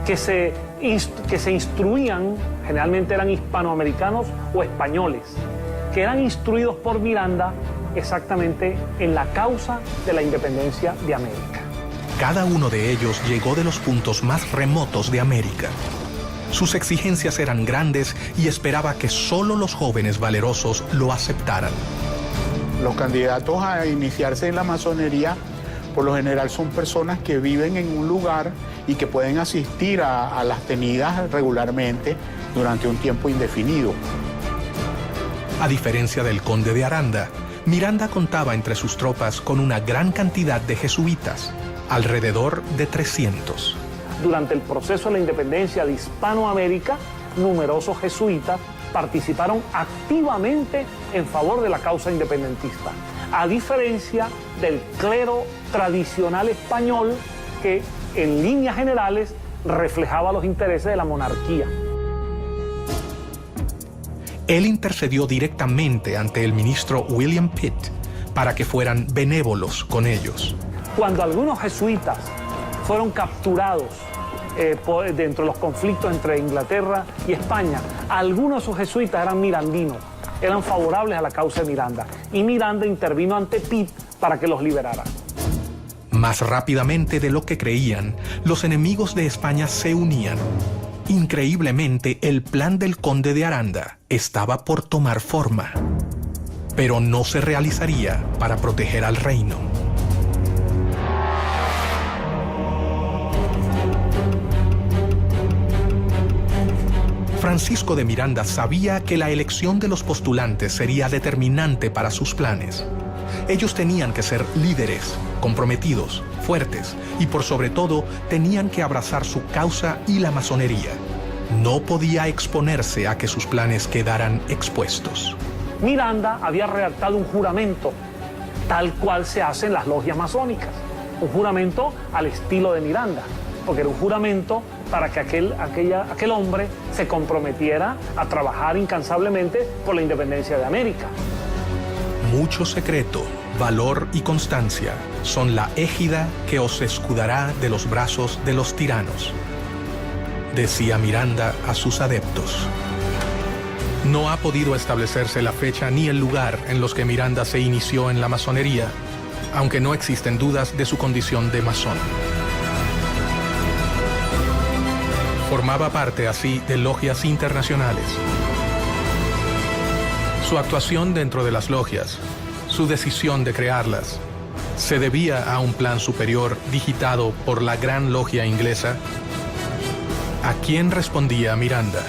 que se instruían, generalmente eran hispanoamericanos o españoles, que eran instruidos por Miranda exactamente en la causa de la independencia de América. Cada uno de ellos llegó de los puntos más remotos de América. Sus exigencias eran grandes y esperaba que solo los jóvenes valerosos lo aceptaran. Los candidatos a iniciarse en la masonería, por lo general, son personas que viven en un lugar y que pueden asistir a las tenidas regularmente durante un tiempo indefinido. A diferencia del conde de Aranda, Miranda contaba entre sus tropas con una gran cantidad de jesuitas, alrededor de 300. Durante el proceso de la independencia de Hispanoamérica, numerosos jesuitas participaron activamente en favor de la causa independentista, a diferencia del clero tradicional español que, en líneas generales, reflejaba los intereses de la monarquía. Él intercedió directamente ante el ministro William Pitt para que fueran benévolos con ellos. Cuando algunos jesuitas fueron capturados dentro de los conflictos entre Inglaterra y España, algunos de esos jesuitas eran mirandinos, eran favorables a la causa de Miranda, y Miranda intervino ante Pitt para que los liberara. Más rápidamente de lo que creían, los enemigos de España se unían. Increíblemente, el plan del conde de Aranda estaba por tomar forma, pero no se realizaría para proteger al reino. Francisco de Miranda sabía que la elección de los postulantes sería determinante para sus planes. Ellos tenían que ser líderes, comprometidos, fuertes y por sobre todo tenían que abrazar su causa y la masonería. No podía exponerse a que sus planes quedaran expuestos. Miranda había redactado un juramento, tal cual se hace en las logias masónicas. Un juramento al estilo de Miranda, porque era un juramento para que aquel hombre se comprometiera a trabajar incansablemente por la independencia de América. Mucho secreto, valor y constancia son la égida que os escudará de los brazos de los tiranos, decía Miranda a sus adeptos. No ha podido establecerse la fecha ni el lugar en los que Miranda se inició en la masonería, aunque no existen dudas de su condición de masón. Formaba parte así de logias internacionales. Su actuación dentro de las logias, su decisión de crearlas, se debía a un plan superior digitado por la Gran Logia Inglesa. ¿A quién respondía Miranda?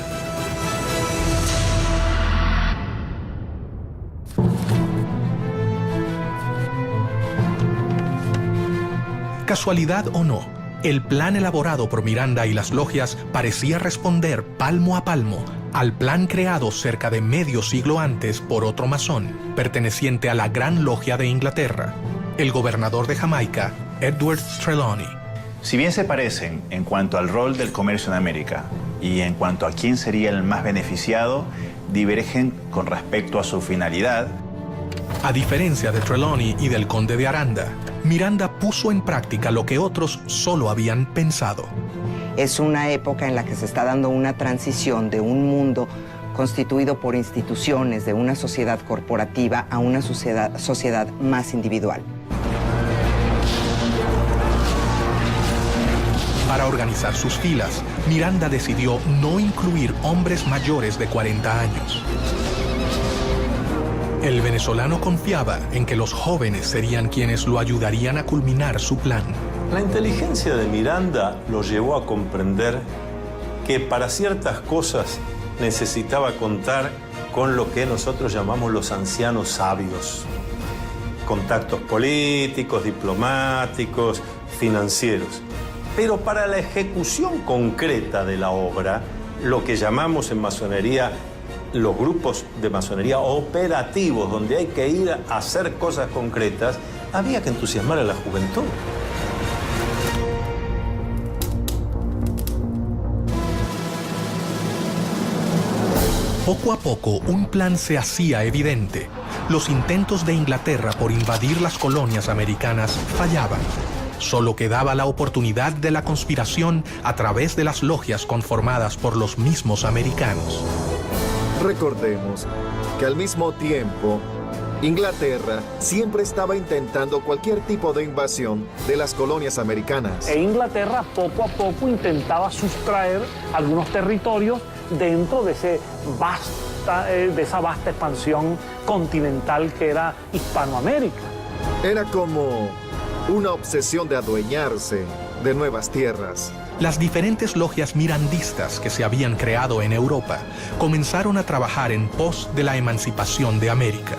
Casualidad o no, el plan elaborado por Miranda y las logias parecía responder palmo a palmo al plan creado cerca de medio siglo antes por otro masón, perteneciente a la Gran Logia de Inglaterra, el gobernador de Jamaica, Edward Trelawney. Si bien se parecen en cuanto al rol del comercio en América y en cuanto a quién sería el más beneficiado, divergen con respecto a su finalidad. A diferencia de Trelawney y del conde de Aranda, Miranda puso en práctica lo que otros solo habían pensado. Es una época en la que se está dando una transición de un mundo constituido por instituciones, de una sociedad corporativa a una sociedad más individual. Para organizar sus filas, Miranda decidió no incluir hombres mayores de 40 años. El venezolano confiaba en que los jóvenes serían quienes lo ayudarían a culminar su plan. La inteligencia de Miranda lo llevó a comprender que para ciertas cosas necesitaba contar con lo que nosotros llamamos los ancianos sabios. Contactos políticos, diplomáticos, financieros. Pero para la ejecución concreta de la obra, lo que llamamos en masonería los grupos de masonería operativos, donde hay que ir a hacer cosas concretas, había que entusiasmar a la juventud. Poco a poco, un plan se hacía evidente. Los intentos de Inglaterra por invadir las colonias americanas fallaban. Solo quedaba la oportunidad de la conspiración a través de las logias conformadas por los mismos americanos. Recordemos que al mismo tiempo, Inglaterra siempre estaba intentando cualquier tipo de invasión de las colonias americanas. E Inglaterra poco a poco intentaba sustraer algunos territorios dentro de esa vasta expansión continental que era Hispanoamérica. Era como una obsesión de adueñarse de nuevas tierras. Las diferentes logias mirandistas que se habían creado en Europa comenzaron a trabajar en pos de la emancipación de América.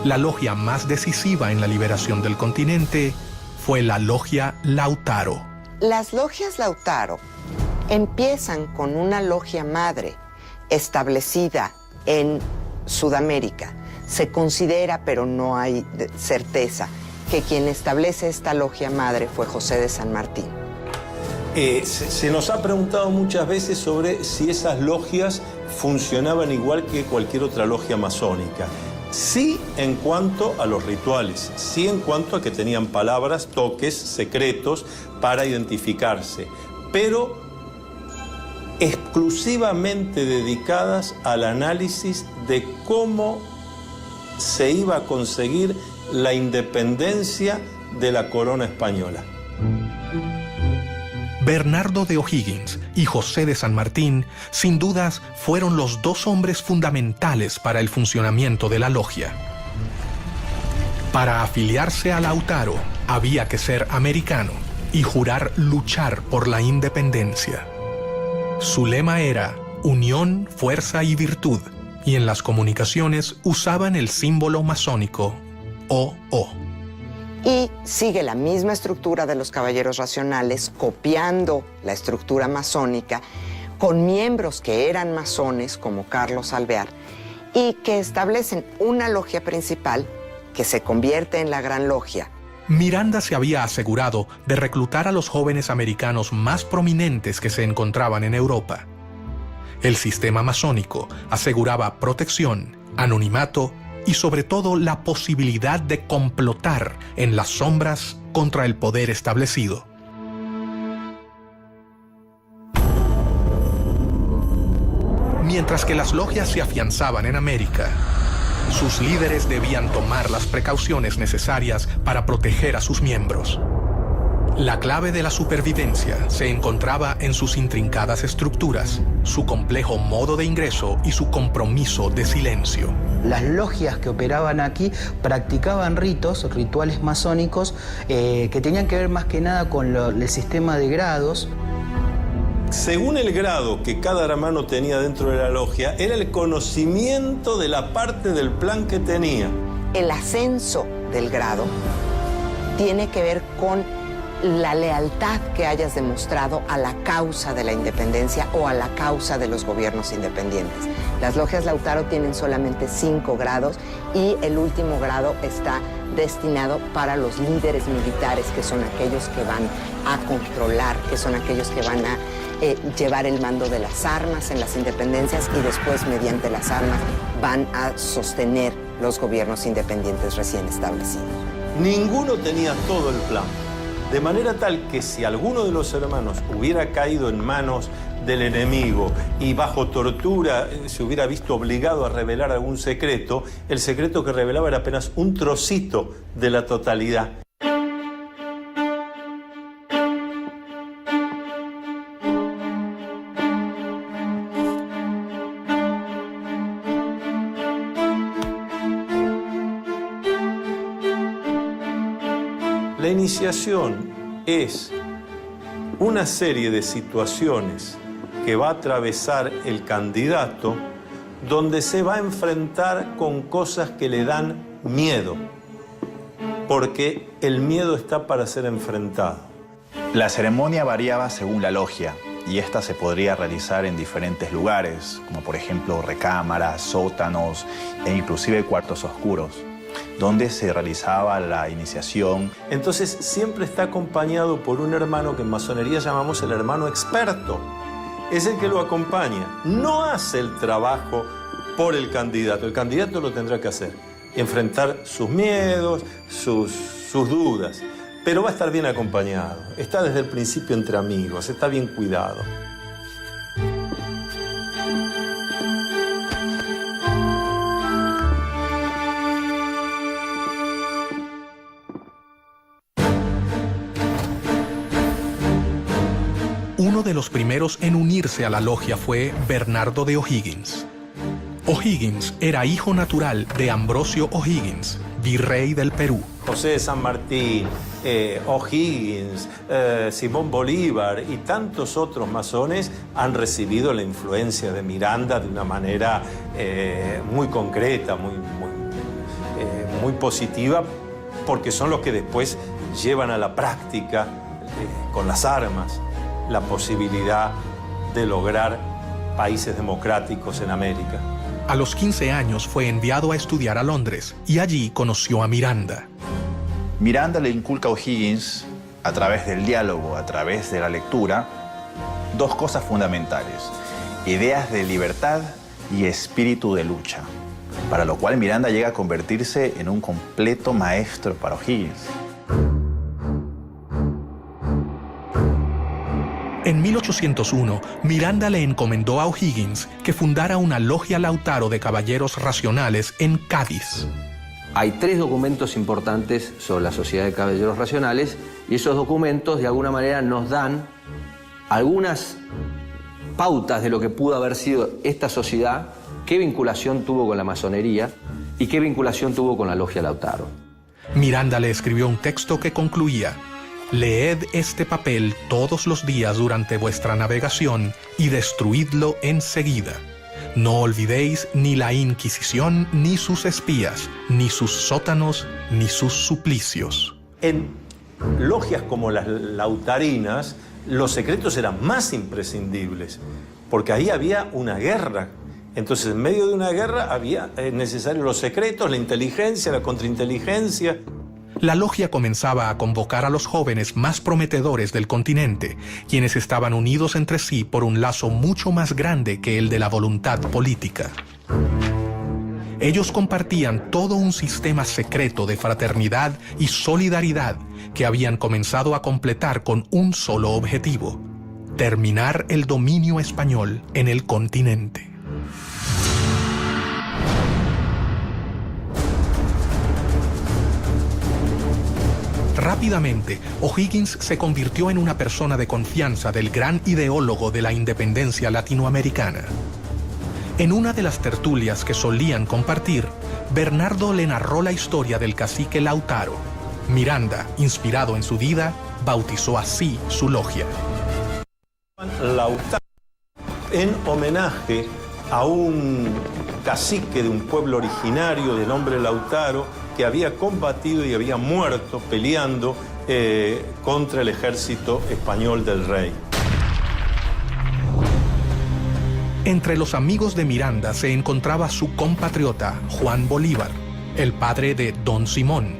La logia más decisiva en la liberación del continente fue la logia Lautaro. Las logias Lautaro empiezan con una logia madre establecida en Sudamérica. Se considera, pero no hay certeza, que quien establece esta logia madre fue José de San Martín. Se nos ha preguntado muchas veces sobre si esas logias funcionaban igual que cualquier otra logia masónica. Sí en cuanto a los rituales, sí en cuanto a que tenían palabras, toques, secretos para identificarse, pero exclusivamente dedicadas al análisis de cómo se iba a conseguir la independencia de la corona española. Bernardo de O'Higgins y José de San Martín, sin dudas, fueron los dos hombres fundamentales para el funcionamiento de la logia. Para afiliarse a Lautaro, había que ser americano y jurar luchar por la independencia. Su lema era unión, fuerza y virtud, y en las comunicaciones usaban el símbolo masónico OO. y sigue la misma estructura de los caballeros racionales, copiando la estructura masónica, con miembros que eran masones, como Carlos Alvear, y que establecen una logia principal que se convierte en la Gran Logia. Miranda se había asegurado de reclutar a los jóvenes americanos más prominentes que se encontraban en Europa. El sistema masónico aseguraba protección, anonimato y sobre todo la posibilidad de complotar en las sombras contra el poder establecido. Mientras que las logias se afianzaban en América, sus líderes debían tomar las precauciones necesarias para proteger a sus miembros. La clave de la supervivencia se encontraba en sus intrincadas estructuras, su complejo modo de ingreso y su compromiso de silencio. Las logias que operaban aquí practicaban rituales masónicos que tenían que ver más que nada con el sistema de grados. Según el grado que cada hermano tenía dentro de la logia, era el conocimiento de la parte del plan que tenía. El ascenso del grado tiene que ver con la lealtad que hayas demostrado a la causa de la independencia o a la causa de los gobiernos independientes. Las logias Lautaro tienen solamente 5 grados y el último grado está destinado para los líderes militares, que son aquellos que van a controlar, que son aquellos que van a llevar el mando de las armas en las independencias y después, mediante las armas, van a sostener los gobiernos independientes recién establecidos. Ninguno tenía todo el plan. De manera tal que si alguno de los hermanos hubiera caído en manos del enemigo y bajo tortura se hubiera visto obligado a revelar algún secreto, el secreto que revelaba era apenas un trocito de la totalidad. La iniciación es una serie de situaciones que va a atravesar el candidato, donde se va a enfrentar con cosas que le dan miedo, porque el miedo está para ser enfrentado. La ceremonia variaba según la logia y esta se podría realizar en diferentes lugares, como por ejemplo recámaras, sótanos e inclusive cuartos oscuros, donde se realizaba la iniciación. Entonces siempre está acompañado por un hermano que en masonería llamamos el hermano experto. Es el que lo acompaña. No hace el trabajo por el candidato lo tendrá que hacer. Enfrentar sus miedos, sus dudas. Pero va a estar bien acompañado. Está desde el principio entre amigos, está bien cuidado. Uno de los primeros en unirse a la logia fue Bernardo de O'Higgins. O'Higgins era hijo natural de Ambrosio O'Higgins, virrey del Perú. José de San Martín, O'Higgins, Simón Bolívar y tantos otros masones han recibido la influencia de Miranda de una manera muy concreta, muy positiva, porque son los que después llevan a la práctica con las armas la posibilidad de lograr países democráticos en América. A los 15 años fue enviado a estudiar a Londres y allí conoció a Miranda. Miranda le inculca a O'Higgins, a través del diálogo, a través de la lectura, 2 cosas fundamentales: ideas de libertad y espíritu de lucha, para lo cual Miranda llega a convertirse en un completo maestro para O'Higgins. En 1801, Miranda le encomendó a O'Higgins que fundara una logia Lautaro de caballeros racionales en Cádiz. Hay 3 documentos importantes sobre la Sociedad de Caballeros Racionales y esos documentos de alguna manera nos dan algunas pautas de lo que pudo haber sido esta sociedad, qué vinculación tuvo con la masonería y qué vinculación tuvo con la logia Lautaro. Miranda le escribió un texto que concluía: «Leed este papel todos los días durante vuestra navegación y destruidlo enseguida. No olvidéis ni la Inquisición, ni sus espías, ni sus sótanos, ni sus suplicios». En logias como las lautarinas, los secretos eran más imprescindibles, porque ahí había una guerra. Entonces, en medio de una guerra había necesarios los secretos, la inteligencia, la contrainteligencia. La logia comenzaba a convocar a los jóvenes más prometedores del continente, quienes estaban unidos entre sí por un lazo mucho más grande que el de la voluntad política. Ellos compartían todo un sistema secreto de fraternidad y solidaridad que habían comenzado a completar con un solo objetivo: terminar el dominio español en el continente. Rápidamente, O'Higgins se convirtió en una persona de confianza del gran ideólogo de la independencia latinoamericana. En una de las tertulias que solían compartir, Bernardo le narró la historia del cacique Lautaro. Miranda, inspirado en su vida, bautizó así su logia. Lautaro, en homenaje a un cacique de un pueblo originario de nombre Lautaro, que había combatido y había muerto peleando contra el ejército español del rey. Entre los amigos de Miranda se encontraba su compatriota Juan Bolívar, el padre de Don Simón,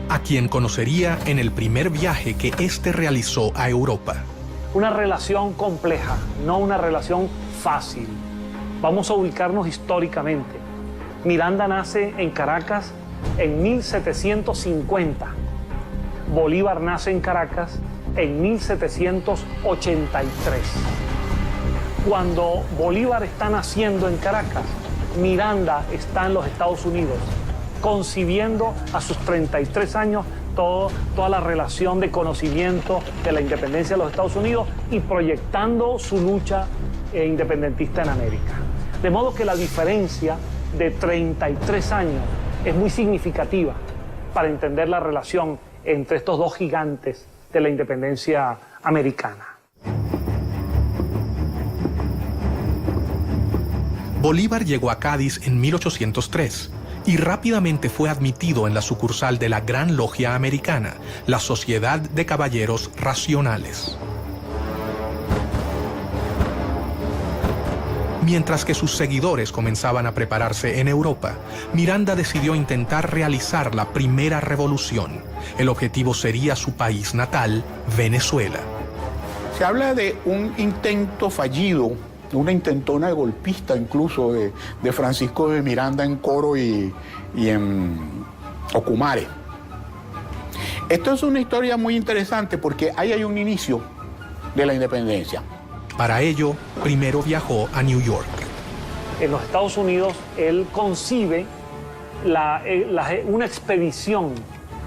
a quien conocería en el primer viaje que éste realizó a Europa. Una relación compleja, no una relación fácil. Vamos a ubicarnos históricamente. Miranda nace en Caracas en 1750. Bolívar nace en Caracas en 1783. Cuando Bolívar está naciendo en Caracas, Miranda está en los Estados Unidos, concibiendo a sus 33 años toda la relación de conocimiento de la independencia de los Estados Unidos y proyectando su lucha independentista en América. De modo que la diferencia de 33 años es muy significativa para entender la relación entre estos dos gigantes de la independencia americana. Bolívar llegó a Cádiz en 1803 y rápidamente fue admitido en la sucursal de la Gran Logia Americana, la Sociedad de Caballeros Racionales. Mientras que sus seguidores comenzaban a prepararse en Europa, Miranda decidió intentar realizar la primera revolución. El objetivo sería su país natal, Venezuela. Se habla de un intento fallido, una intentona golpista incluso de Francisco de Miranda en Coro y en Ocumare. Esto es una historia muy interesante porque ahí hay un inicio de la independencia. Para ello, primero viajó a New York. En los Estados Unidos, él concibe una expedición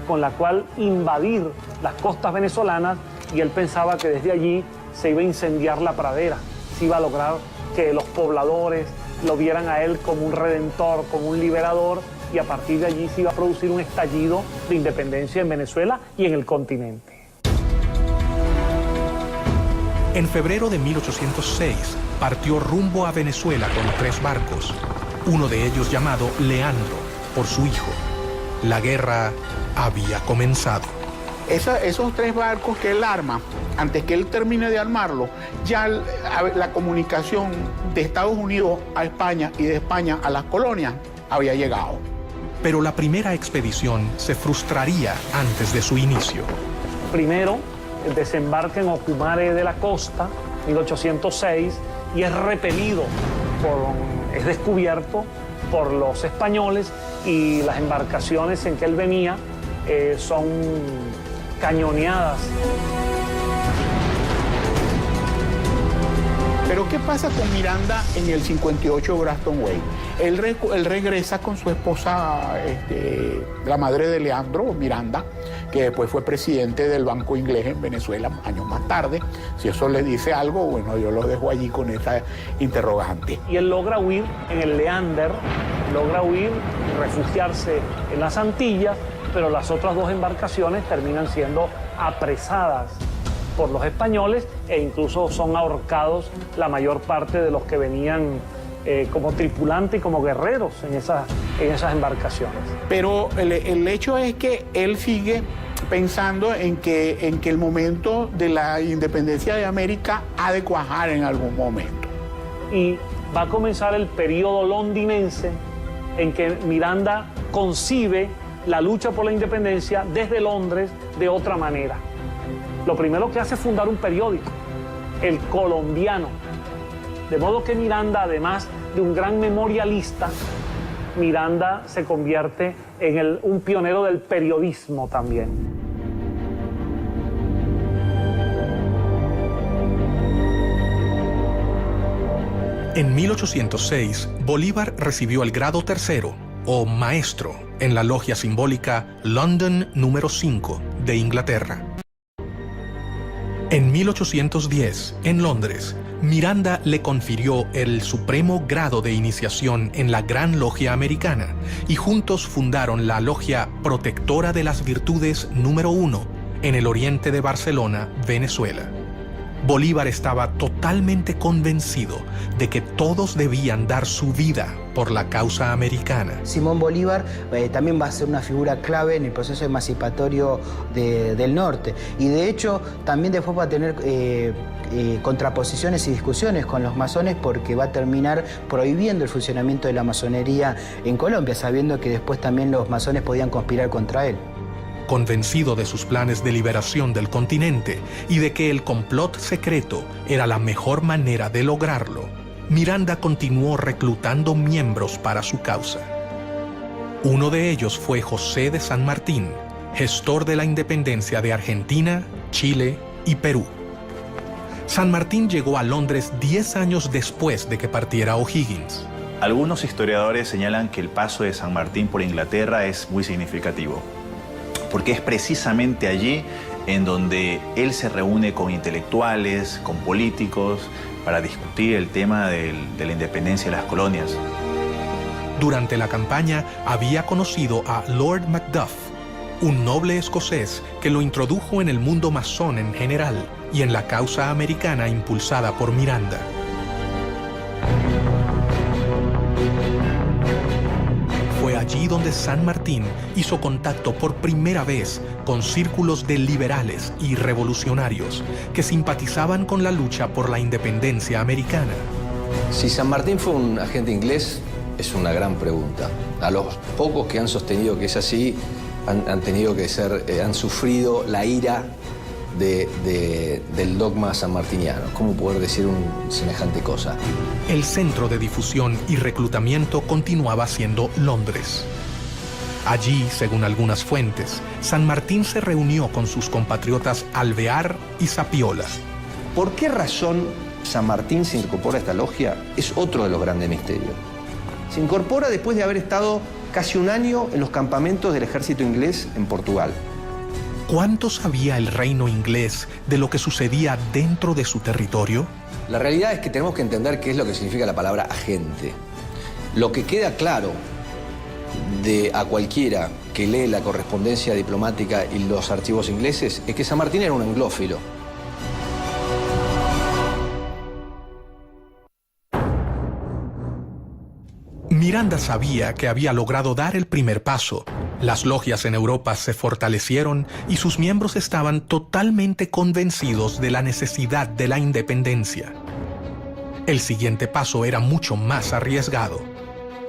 con la cual invadir las costas venezolanas y él pensaba que desde allí se iba a incendiar la pradera, se iba a lograr que los pobladores lo vieran a él como un redentor, como un liberador, y a partir de allí se iba a producir un estallido de independencia en Venezuela y en el continente. En febrero de 1806 partió rumbo a Venezuela con 3 barcos, uno de ellos llamado Leandro, por su hijo. La guerra había comenzado. Esos 3 barcos que él arma, antes que él termine de armarlo, ya la comunicación de Estados Unidos a España y de España a las colonias había llegado. Pero la primera expedición se frustraría antes de su inicio. Primero, desembarca en Ocumare de la Costa, 1806, y es repelido, es descubierto por los españoles, y las embarcaciones en que él venía son cañoneadas. Pero ¿qué pasa con Miranda en el 58 Grafton Way? Él regresa con su esposa, la madre de Leandro, Miranda, que después fue presidente del Banco Inglés en Venezuela años más tarde. Si eso le dice algo, bueno, yo lo dejo allí con esa interrogante. Y él logra huir en el Leander, logra huir y refugiarse en las Antillas, pero las otras 2 embarcaciones terminan siendo apresadas por los españoles e incluso son ahorcados la mayor parte de los que venían como tripulantes y como guerreros en esas embarcaciones. Pero el hecho es que él sigue pensando en que el momento de la independencia de América ha de cuajar en algún momento. Y va a comenzar el periodo londinense en que Miranda concibe la lucha por la independencia desde Londres de otra manera. Lo primero que hace es fundar un periódico, El Colombiano. De modo que Miranda, además de un gran memorialista, Miranda se convierte en un pionero del periodismo también. En 1806, Bolívar recibió el grado tercero, o maestro, en la logia simbólica London número 5 de Inglaterra. En 1810, en Londres, Miranda le confirió el supremo grado de iniciación en la Gran Logia Americana y juntos fundaron la Logia Protectora de las Virtudes número 1 en el oriente de Barcelona, Venezuela. Bolívar estaba totalmente convencido de que todos debían dar su vida por la causa americana. Simón Bolívar también va a ser una figura clave en el proceso emancipatorio del norte y de hecho también después va a tener contraposiciones y discusiones con los masones porque va a terminar prohibiendo el funcionamiento de la masonería en Colombia, sabiendo que después también los masones podían conspirar contra él. Convencido de sus planes de liberación del continente y de que el complot secreto era la mejor manera de lograrlo, Miranda continuó reclutando miembros para su causa. Uno de ellos fue José de San Martín, gestor de la independencia de Argentina, Chile y Perú. San Martín llegó a Londres 10 años después de que partiera O'Higgins. Algunos historiadores señalan que el paso de San Martín por Inglaterra es muy significativo, porque es precisamente allí en donde él se reúne con intelectuales, con políticos, para discutir el tema de la independencia de las colonias. Durante la campaña había conocido a Lord Macduff, un noble escocés que lo introdujo en el mundo masón en general y en la causa americana impulsada por Miranda. Fue allí donde San Martín hizo contacto por primera vez con círculos de liberales y revolucionarios que simpatizaban con la lucha por la independencia americana. Si San Martín fue un agente inglés, es una gran pregunta. A los pocos que han sostenido que es así, han tenido que ser, han sufrido la ira del dogma sanmartiniano. ¿Cómo poder decir semejante cosa? El centro de difusión y reclutamiento continuaba siendo Londres. Allí, según algunas fuentes, San Martín se reunió con sus compatriotas Alvear y Zapiola. ¿Por qué razón San Martín se incorpora a esta logia? Es otro de los grandes misterios. Se incorpora después de haber estado casi un año en los campamentos del ejército inglés en Portugal. ¿Cuánto sabía el reino inglés de lo que sucedía dentro de su territorio? La realidad es que tenemos que entender qué es lo que significa la palabra agente. Lo que queda claro a cualquiera que lee la correspondencia diplomática y los archivos ingleses es que San Martín era un anglófilo. Miranda sabía que había logrado dar el primer paso. Las logias en Europa se fortalecieron y sus miembros estaban totalmente convencidos de la necesidad de la independencia. El siguiente paso era mucho más arriesgado.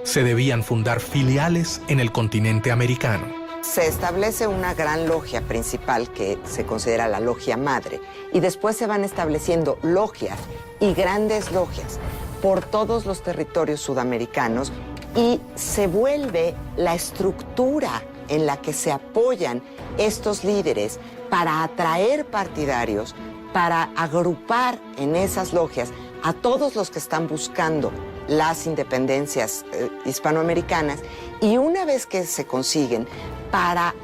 Se debían fundar filiales en el continente americano. Se establece una gran logia principal que se considera la logia madre y después se van estableciendo logias y grandes logias por todos los territorios sudamericanos y se vuelve la estructura en la que se apoyan estos líderes para atraer partidarios, para agrupar en esas logias a todos los que están buscando las independencias hispanoamericanas y una vez que se consiguen, para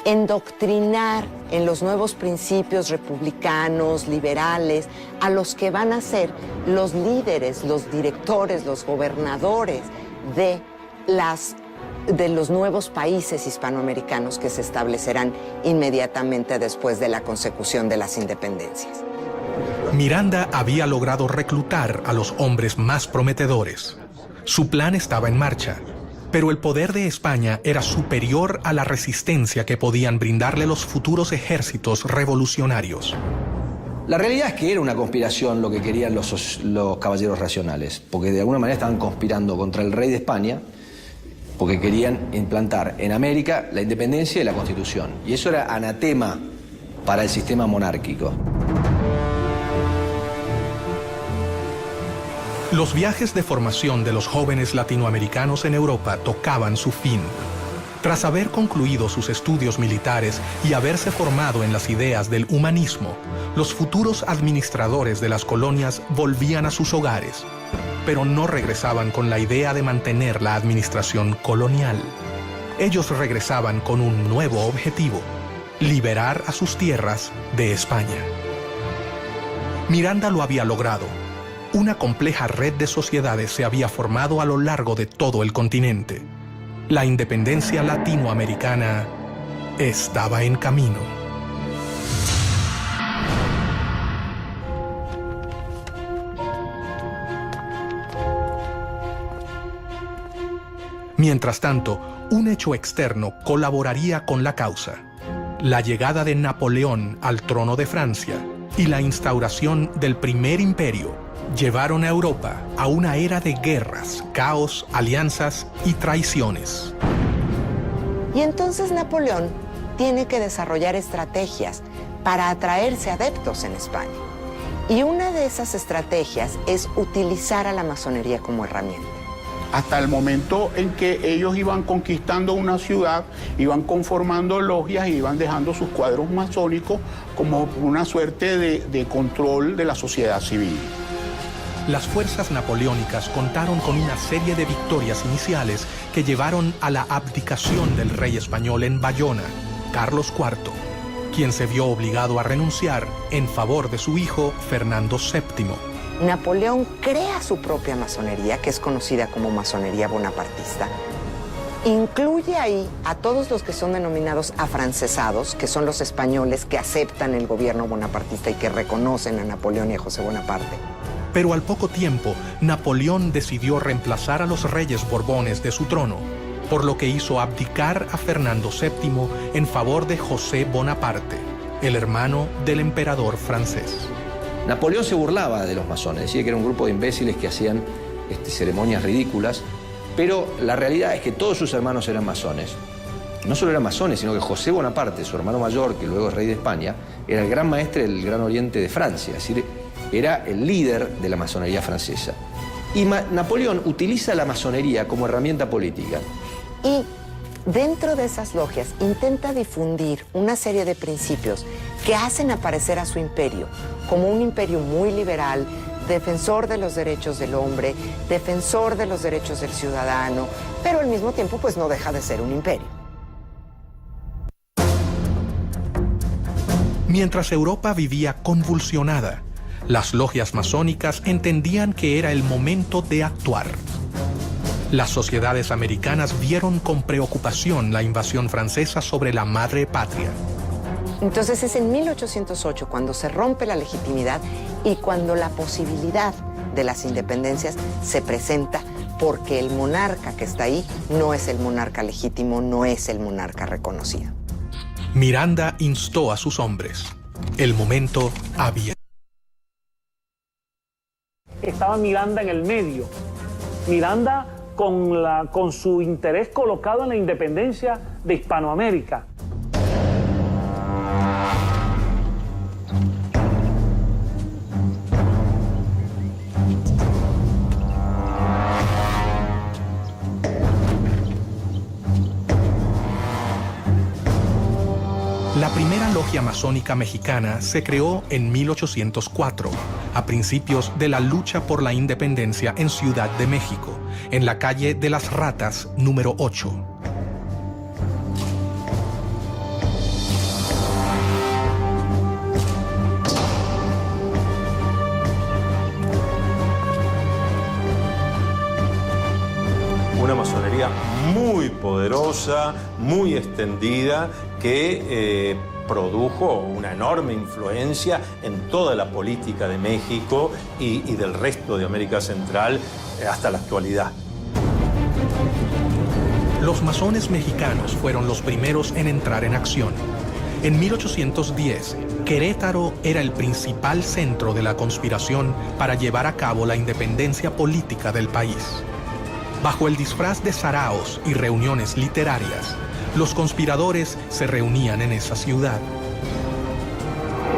endoctrinar en los nuevos principios republicanos, liberales, a los que van a ser los líderes, los directores, los gobernadores de los nuevos países hispanoamericanos que se establecerán inmediatamente después de la consecución de las independencias. Miranda había logrado reclutar a los hombres más prometedores. Su plan estaba en marcha. Pero el poder de España era superior a la resistencia que podían brindarle los futuros ejércitos revolucionarios. La realidad es que era una conspiración lo que querían los caballeros racionales, porque de alguna manera estaban conspirando contra el rey de España, porque querían implantar en América la independencia y la Constitución. Y eso era anatema para el sistema monárquico. Los viajes de formación de los jóvenes latinoamericanos en Europa tocaban su fin. Tras haber concluido sus estudios militares y haberse formado en las ideas del humanismo, los futuros administradores de las colonias volvían a sus hogares, pero no regresaban con la idea de mantener la administración colonial. Ellos regresaban con un nuevo objetivo: liberar a sus tierras de España. Miranda lo había logrado. Una compleja red de sociedades se había formado a lo largo de todo el continente. La independencia latinoamericana estaba en camino. Mientras tanto, un hecho externo colaboraría con la causa: la llegada de Napoleón al trono de Francia y la instauración del Primer Imperio llevaron a Europa a una era de guerras, caos, alianzas y traiciones. Y entonces Napoleón tiene que desarrollar estrategias para atraerse adeptos en España. Y una de esas estrategias es utilizar a la masonería como herramienta. Hasta el momento en que ellos iban conquistando una ciudad, iban conformando logias y iban dejando sus cuadros masónicos como una suerte de control de la sociedad civil. Las fuerzas napoleónicas contaron con una serie de victorias iniciales que llevaron a la abdicación del rey español en Bayona, Carlos IV, quien se vio obligado a renunciar en favor de su hijo Fernando VII. Napoleón crea su propia masonería, que es conocida como masonería bonapartista. Incluye ahí a todos los que son denominados afrancesados, que son los españoles que aceptan el gobierno bonapartista y que reconocen a Napoleón y a José Bonaparte. Pero al poco tiempo, Napoleón decidió reemplazar a los reyes borbones de su trono, por lo que hizo abdicar a Fernando VII en favor de José Bonaparte, el hermano del emperador francés. Napoleón se burlaba de los masones, decía que era un grupo de imbéciles que hacían ceremonias ridículas, pero la realidad es que todos sus hermanos eran masones. No solo eran masones, sino que José Bonaparte, su hermano mayor, que luego es rey de España, era el gran maestre del Gran Oriente de Francia, es decir, era el líder de la masonería francesa. Y Napoleón utiliza la masonería como herramienta política. Y dentro de esas logias intenta difundir una serie de principios que hacen aparecer a su imperio como un imperio muy liberal, defensor de los derechos del hombre, defensor de los derechos del ciudadano, pero al mismo tiempo pues no deja de ser un imperio. Mientras Europa vivía convulsionada, las logias masónicas entendían que era el momento de actuar. Las sociedades americanas vieron con preocupación la invasión francesa sobre la madre patria. Entonces es en 1808 cuando se rompe la legitimidad y cuando la posibilidad de las independencias se presenta, porque el monarca que está ahí no es el monarca legítimo, no es el monarca reconocido. Miranda instó a sus hombres. El momento había. Estaba Miranda en el medio. Miranda con su interés colocado en la independencia de Hispanoamérica. La primera logia masónica mexicana se creó en 1804, a principios de la lucha por la independencia en Ciudad de México, en la calle de las Ratas, número 8. Una masonería muy poderosa, muy extendida, que produjo una enorme influencia en toda la política de México y del resto de América Central hasta la actualidad. Los masones mexicanos fueron los primeros en entrar en acción. En 1810, Querétaro era el principal centro de la conspiración para llevar a cabo la independencia política del país. Bajo el disfraz de saraos y reuniones literarias, los conspiradores se reunían en esa ciudad.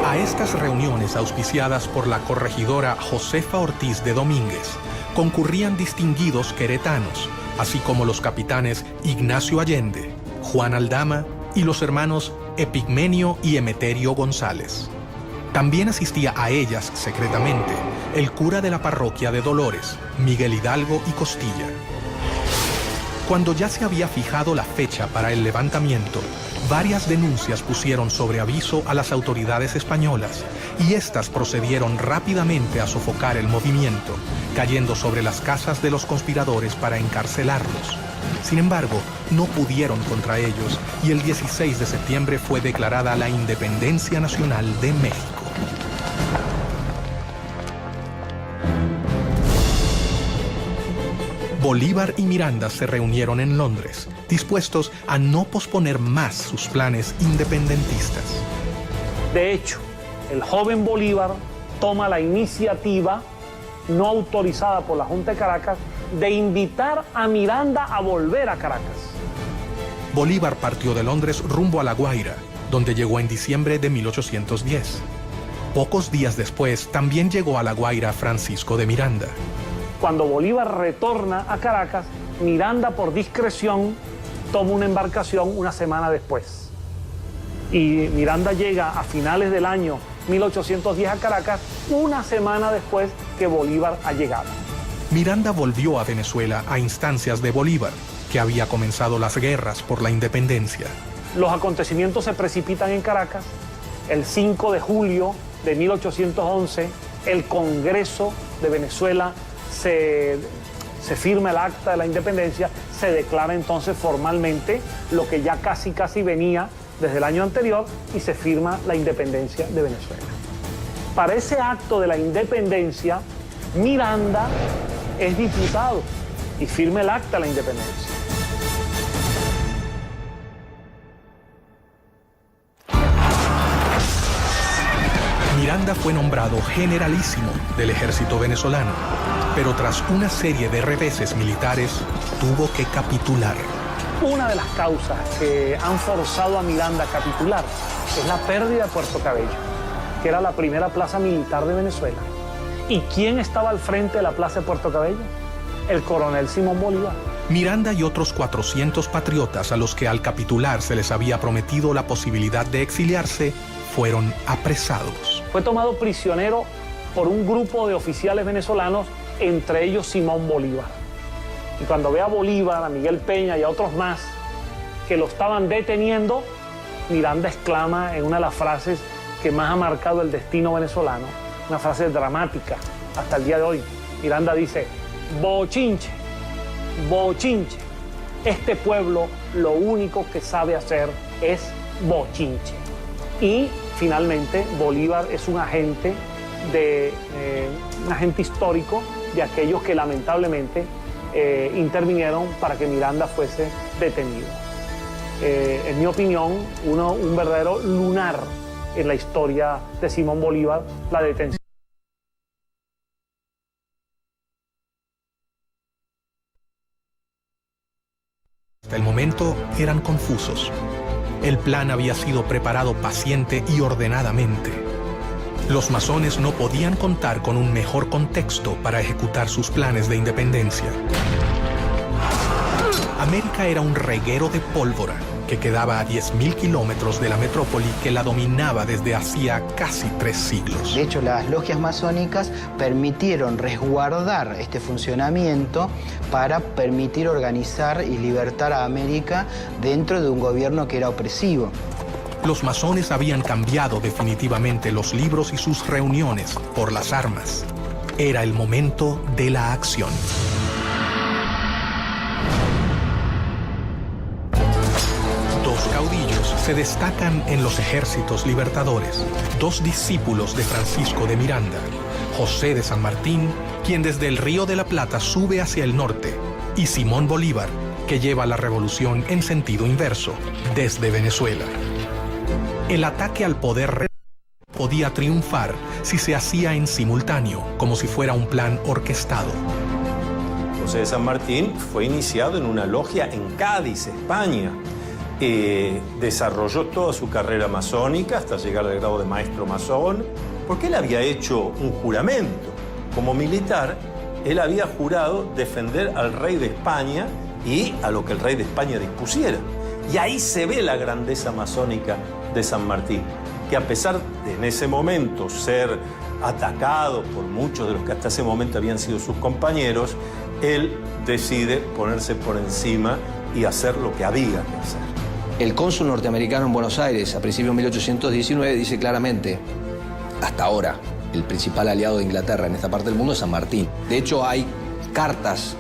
A estas reuniones auspiciadas por la corregidora Josefa Ortiz de Domínguez, concurrían distinguidos queretanos, así como los capitanes Ignacio Allende, Juan Aldama y los hermanos Epigmenio y Emeterio González. También asistía a ellas secretamente el cura de la parroquia de Dolores, Miguel Hidalgo y Costilla. Cuando ya se había fijado la fecha para el levantamiento, varias denuncias pusieron sobre aviso a las autoridades españolas y éstas procedieron rápidamente a sofocar el movimiento, cayendo sobre las casas de los conspiradores para encarcelarlos. Sin embargo, no pudieron contra ellos y el 16 de septiembre fue declarada la Independencia Nacional de México. Bolívar y Miranda se reunieron en Londres, dispuestos a no posponer más sus planes independentistas. De hecho, el joven Bolívar toma la iniciativa, no autorizada por la Junta de Caracas, de invitar a Miranda a volver a Caracas. Bolívar partió de Londres rumbo a La Guaira, donde llegó en diciembre de 1810. Pocos días después, también llegó a La Guaira Francisco de Miranda. Cuando Bolívar retorna a Caracas, Miranda, por discreción, toma una embarcación una semana después. Y Miranda llega a finales del año 1810 a Caracas, una semana después que Bolívar ha llegado. Miranda volvió a Venezuela a instancias de Bolívar, que había comenzado las guerras por la independencia. Los acontecimientos se precipitan en Caracas. El 5 de julio de 1811, el Congreso de Venezuela se firma el acta de la independencia, se declara entonces formalmente lo que ya casi venía desde el año anterior y se firma la independencia de Venezuela. Para ese acto de la independencia, Miranda es diputado y firma el acta de la independencia. Miranda fue nombrado generalísimo del ejército venezolano, pero tras una serie de reveses militares, tuvo que capitular. Una de las causas que han forzado a Miranda a capitular es la pérdida de Puerto Cabello, que era la primera plaza militar de Venezuela. ¿Y quién estaba al frente de la plaza de Puerto Cabello? El coronel Simón Bolívar. Miranda y otros 400 patriotas a los que al capitular se les había prometido la posibilidad de exiliarse, fueron apresados. Fue tomado prisionero por un grupo de oficiales venezolanos, entre ellos Simón Bolívar. Y cuando ve a Bolívar, a Miguel Peña y a otros más que lo estaban deteniendo, Miranda exclama en una de las frases que más ha marcado el destino venezolano, una frase dramática hasta el día de hoy. Miranda dice: bochinche, bochinche. Este pueblo lo único que sabe hacer es bochinche. Y finalmente Bolívar es un agente histórico de aquellos que lamentablemente intervinieron para que Miranda fuese detenido. En mi opinión, un verdadero lunar en la historia de Simón Bolívar, la detención. Hasta el momento eran confusos. El plan había sido preparado paciente y ordenadamente. Los masones no podían contar con un mejor contexto para ejecutar sus planes de independencia. América era un reguero de pólvora que quedaba a 10.000 kilómetros de la metrópoli que la dominaba desde hacía casi 3 siglos. De hecho, las logias masónicas permitieron resguardar este funcionamiento para permitir organizar y libertar a América dentro de un gobierno que era opresivo. Los masones habían cambiado definitivamente los libros y sus reuniones por las armas. Era el momento de la acción. Dos caudillos se destacan en los ejércitos libertadores, 2 discípulos de Francisco de Miranda, José de San Martín, quien desde el Río de la Plata sube hacia el norte, y Simón Bolívar, que lleva la revolución en sentido inverso, desde Venezuela. El ataque al poder podía triunfar si se hacía en simultáneo, como si fuera un plan orquestado. José de San Martín fue iniciado en una logia en Cádiz, España. Desarrolló toda su carrera masónica hasta llegar al grado de maestro masón, porque él había hecho un juramento. Como militar, él había jurado defender al rey de España y a lo que el rey de España dispusiera. Y ahí se ve la grandeza masónica de San Martín, que a pesar de en ese momento ser atacado por muchos de los que hasta ese momento habían sido sus compañeros, él decide ponerse por encima y hacer lo que había que hacer. El cónsul norteamericano en Buenos Aires, a principios de 1819, dice claramente, hasta ahora, el principal aliado de Inglaterra en esta parte del mundo es San Martín. De hecho, hay cartas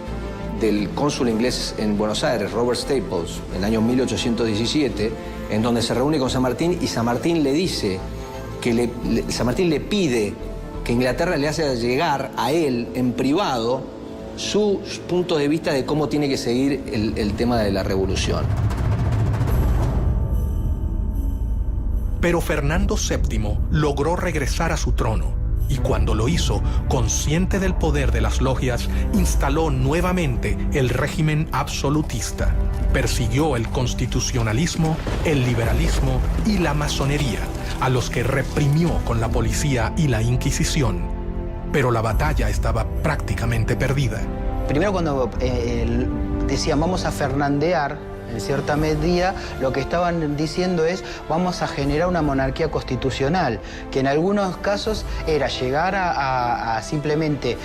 del cónsul inglés en Buenos Aires, Robert Staples, en el año 1817, en donde se reúne con San Martín y San Martín le dice que San Martín le pide que Inglaterra le haga llegar a él en privado su punto de vista de cómo tiene que seguir el tema de la revolución. Pero Fernando VII logró regresar a su trono y cuando lo hizo, consciente del poder de las logias, instaló nuevamente el régimen absolutista. Persiguió el constitucionalismo, el liberalismo y la masonería, a los que reprimió con la policía y la Inquisición. Pero la batalla estaba prácticamente perdida. Primero, cuando decían vamos a fernandear, en cierta medida lo que estaban diciendo es vamos a generar una monarquía constitucional, que en algunos casos era llegar a simplemente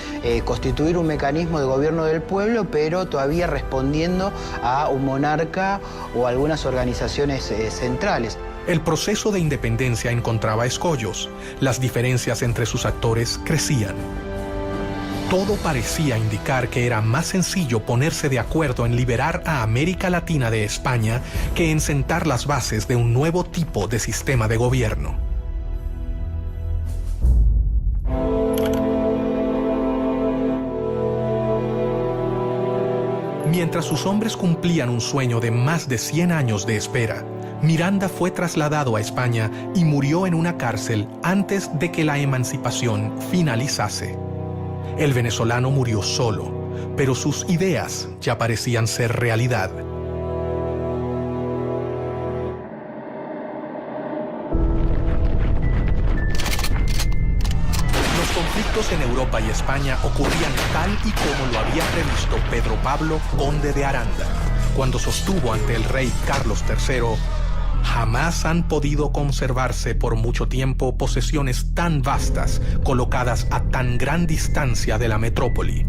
constituir un mecanismo de gobierno del pueblo, pero todavía respondiendo a un monarca o algunas organizaciones centrales. El proceso de independencia encontraba escollos. Las diferencias entre sus actores crecían. Todo parecía indicar que era más sencillo ponerse de acuerdo en liberar a América Latina de España que en sentar las bases de un nuevo tipo de sistema de gobierno. Mientras sus hombres cumplían un sueño de más de 100 años de espera, Miranda fue trasladado a España y murió en una cárcel antes de que la emancipación finalizase. El venezolano murió solo, pero sus ideas ya parecían ser realidad. Los conflictos en Europa y España ocurrían tal y como lo había previsto Pedro Pablo, conde de Aranda, cuando sostuvo ante el rey Carlos III: jamás han podido conservarse por mucho tiempo posesiones tan vastas, colocadas a tan gran distancia de la metrópoli.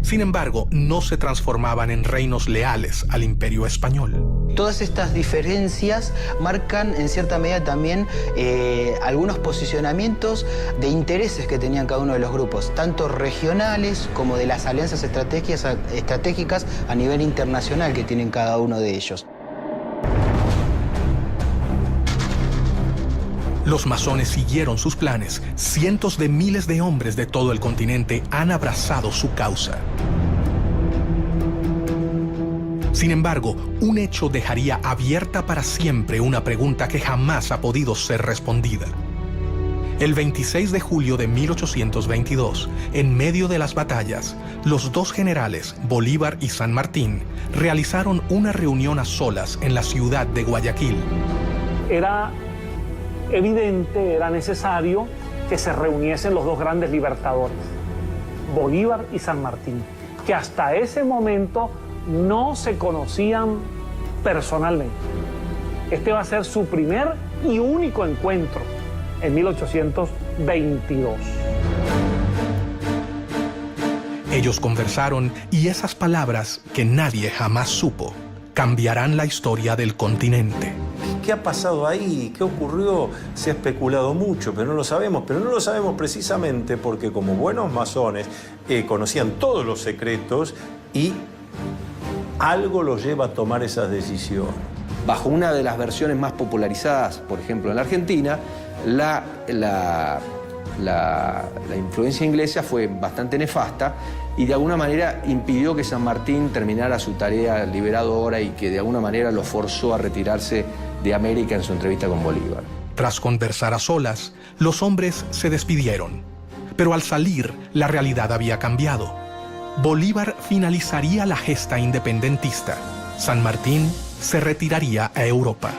Sin embargo, no se transformaban en reinos leales al imperio español. Todas estas diferencias marcan en cierta medida también algunos posicionamientos de intereses que tenían cada uno de los grupos, tanto regionales como de las alianzas estratégicas a nivel internacional que tienen cada uno de ellos. Los masones siguieron sus planes. Cientos de miles de hombres de todo el continente han abrazado su causa. Sin embargo, un hecho dejaría abierta para siempre una pregunta que jamás ha podido ser respondida. El 26 de julio de 1822, en medio de las batallas, los dos generales, Bolívar y San Martín, realizaron una reunión a solas en la ciudad de Guayaquil. Era evidente, era necesario que se reuniesen los dos grandes libertadores, Bolívar y San Martín, que hasta ese momento no se conocían personalmente. Este va a ser su primer y único encuentro en 1822. Ellos conversaron y esas palabras que nadie jamás supo cambiarán la historia del continente. ¿Qué ha pasado ahí? ¿Qué ocurrió? Se ha especulado mucho, pero no lo sabemos. Pero no lo sabemos precisamente porque como buenos masones conocían todos los secretos y algo los lleva a tomar esas decisiones. Bajo una de las versiones más popularizadas, por ejemplo, en la Argentina, la influencia inglesa fue bastante nefasta y de alguna manera impidió que San Martín terminara su tarea liberadora y que de alguna manera lo forzó a retirarse de América en su entrevista con Bolívar. Tras conversar a solas, los hombres se despidieron. Pero al salir, la realidad había cambiado. Bolívar finalizaría la gesta independentista. San Martín se retiraría a Europa.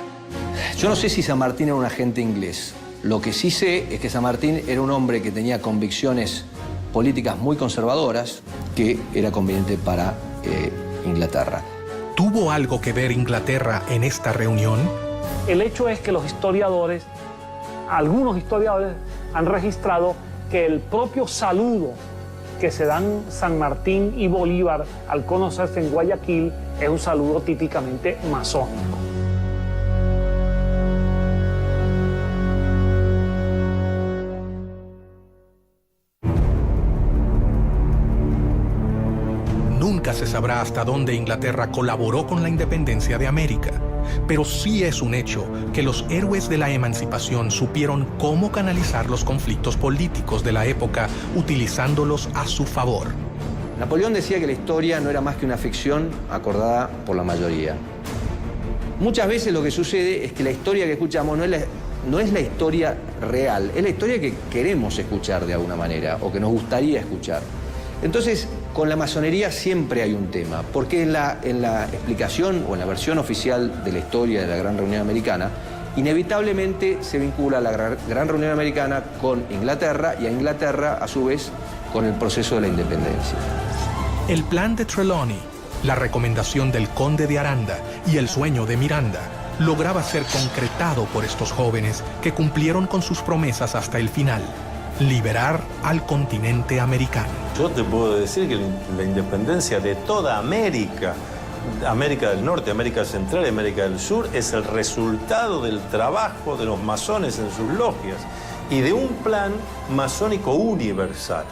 Yo no sé si San Martín era un agente inglés. Lo que sí sé es que San Martín era un hombre que tenía convicciones políticas muy conservadoras que era conveniente para Inglaterra. ¿Tuvo algo que ver Inglaterra en esta reunión? El hecho es que los historiadores, algunos historiadores, han registrado que el propio saludo que se dan San Martín y Bolívar al conocerse en Guayaquil es un saludo típicamente masónico. Nunca se sabrá hasta dónde Inglaterra colaboró con la independencia de América, pero sí es un hecho que los héroes de la emancipación supieron cómo canalizar los conflictos políticos de la época utilizándolos a su favor. Napoleón decía que la historia no era más que una ficción acordada por la mayoría. Muchas veces lo que sucede es que la historia que escuchamos no es la historia real, es la historia que queremos escuchar de alguna manera o que nos gustaría escuchar. Entonces, con la masonería siempre hay un tema, porque en la explicación o en la versión oficial de la historia de la Gran Reunión Americana, inevitablemente se vincula la Gran Reunión Americana con Inglaterra y a Inglaterra, a su vez, con el proceso de la independencia. El plan de Trelawney, la recomendación del conde de Aranda y el sueño de Miranda lograba ser concretado por estos jóvenes que cumplieron con sus promesas hasta el final: liberar al continente americano. Yo te puedo decir que la independencia de toda América, América del Norte, América Central y América del Sur, es el resultado del trabajo de los masones en sus logias y de un plan masónico universal.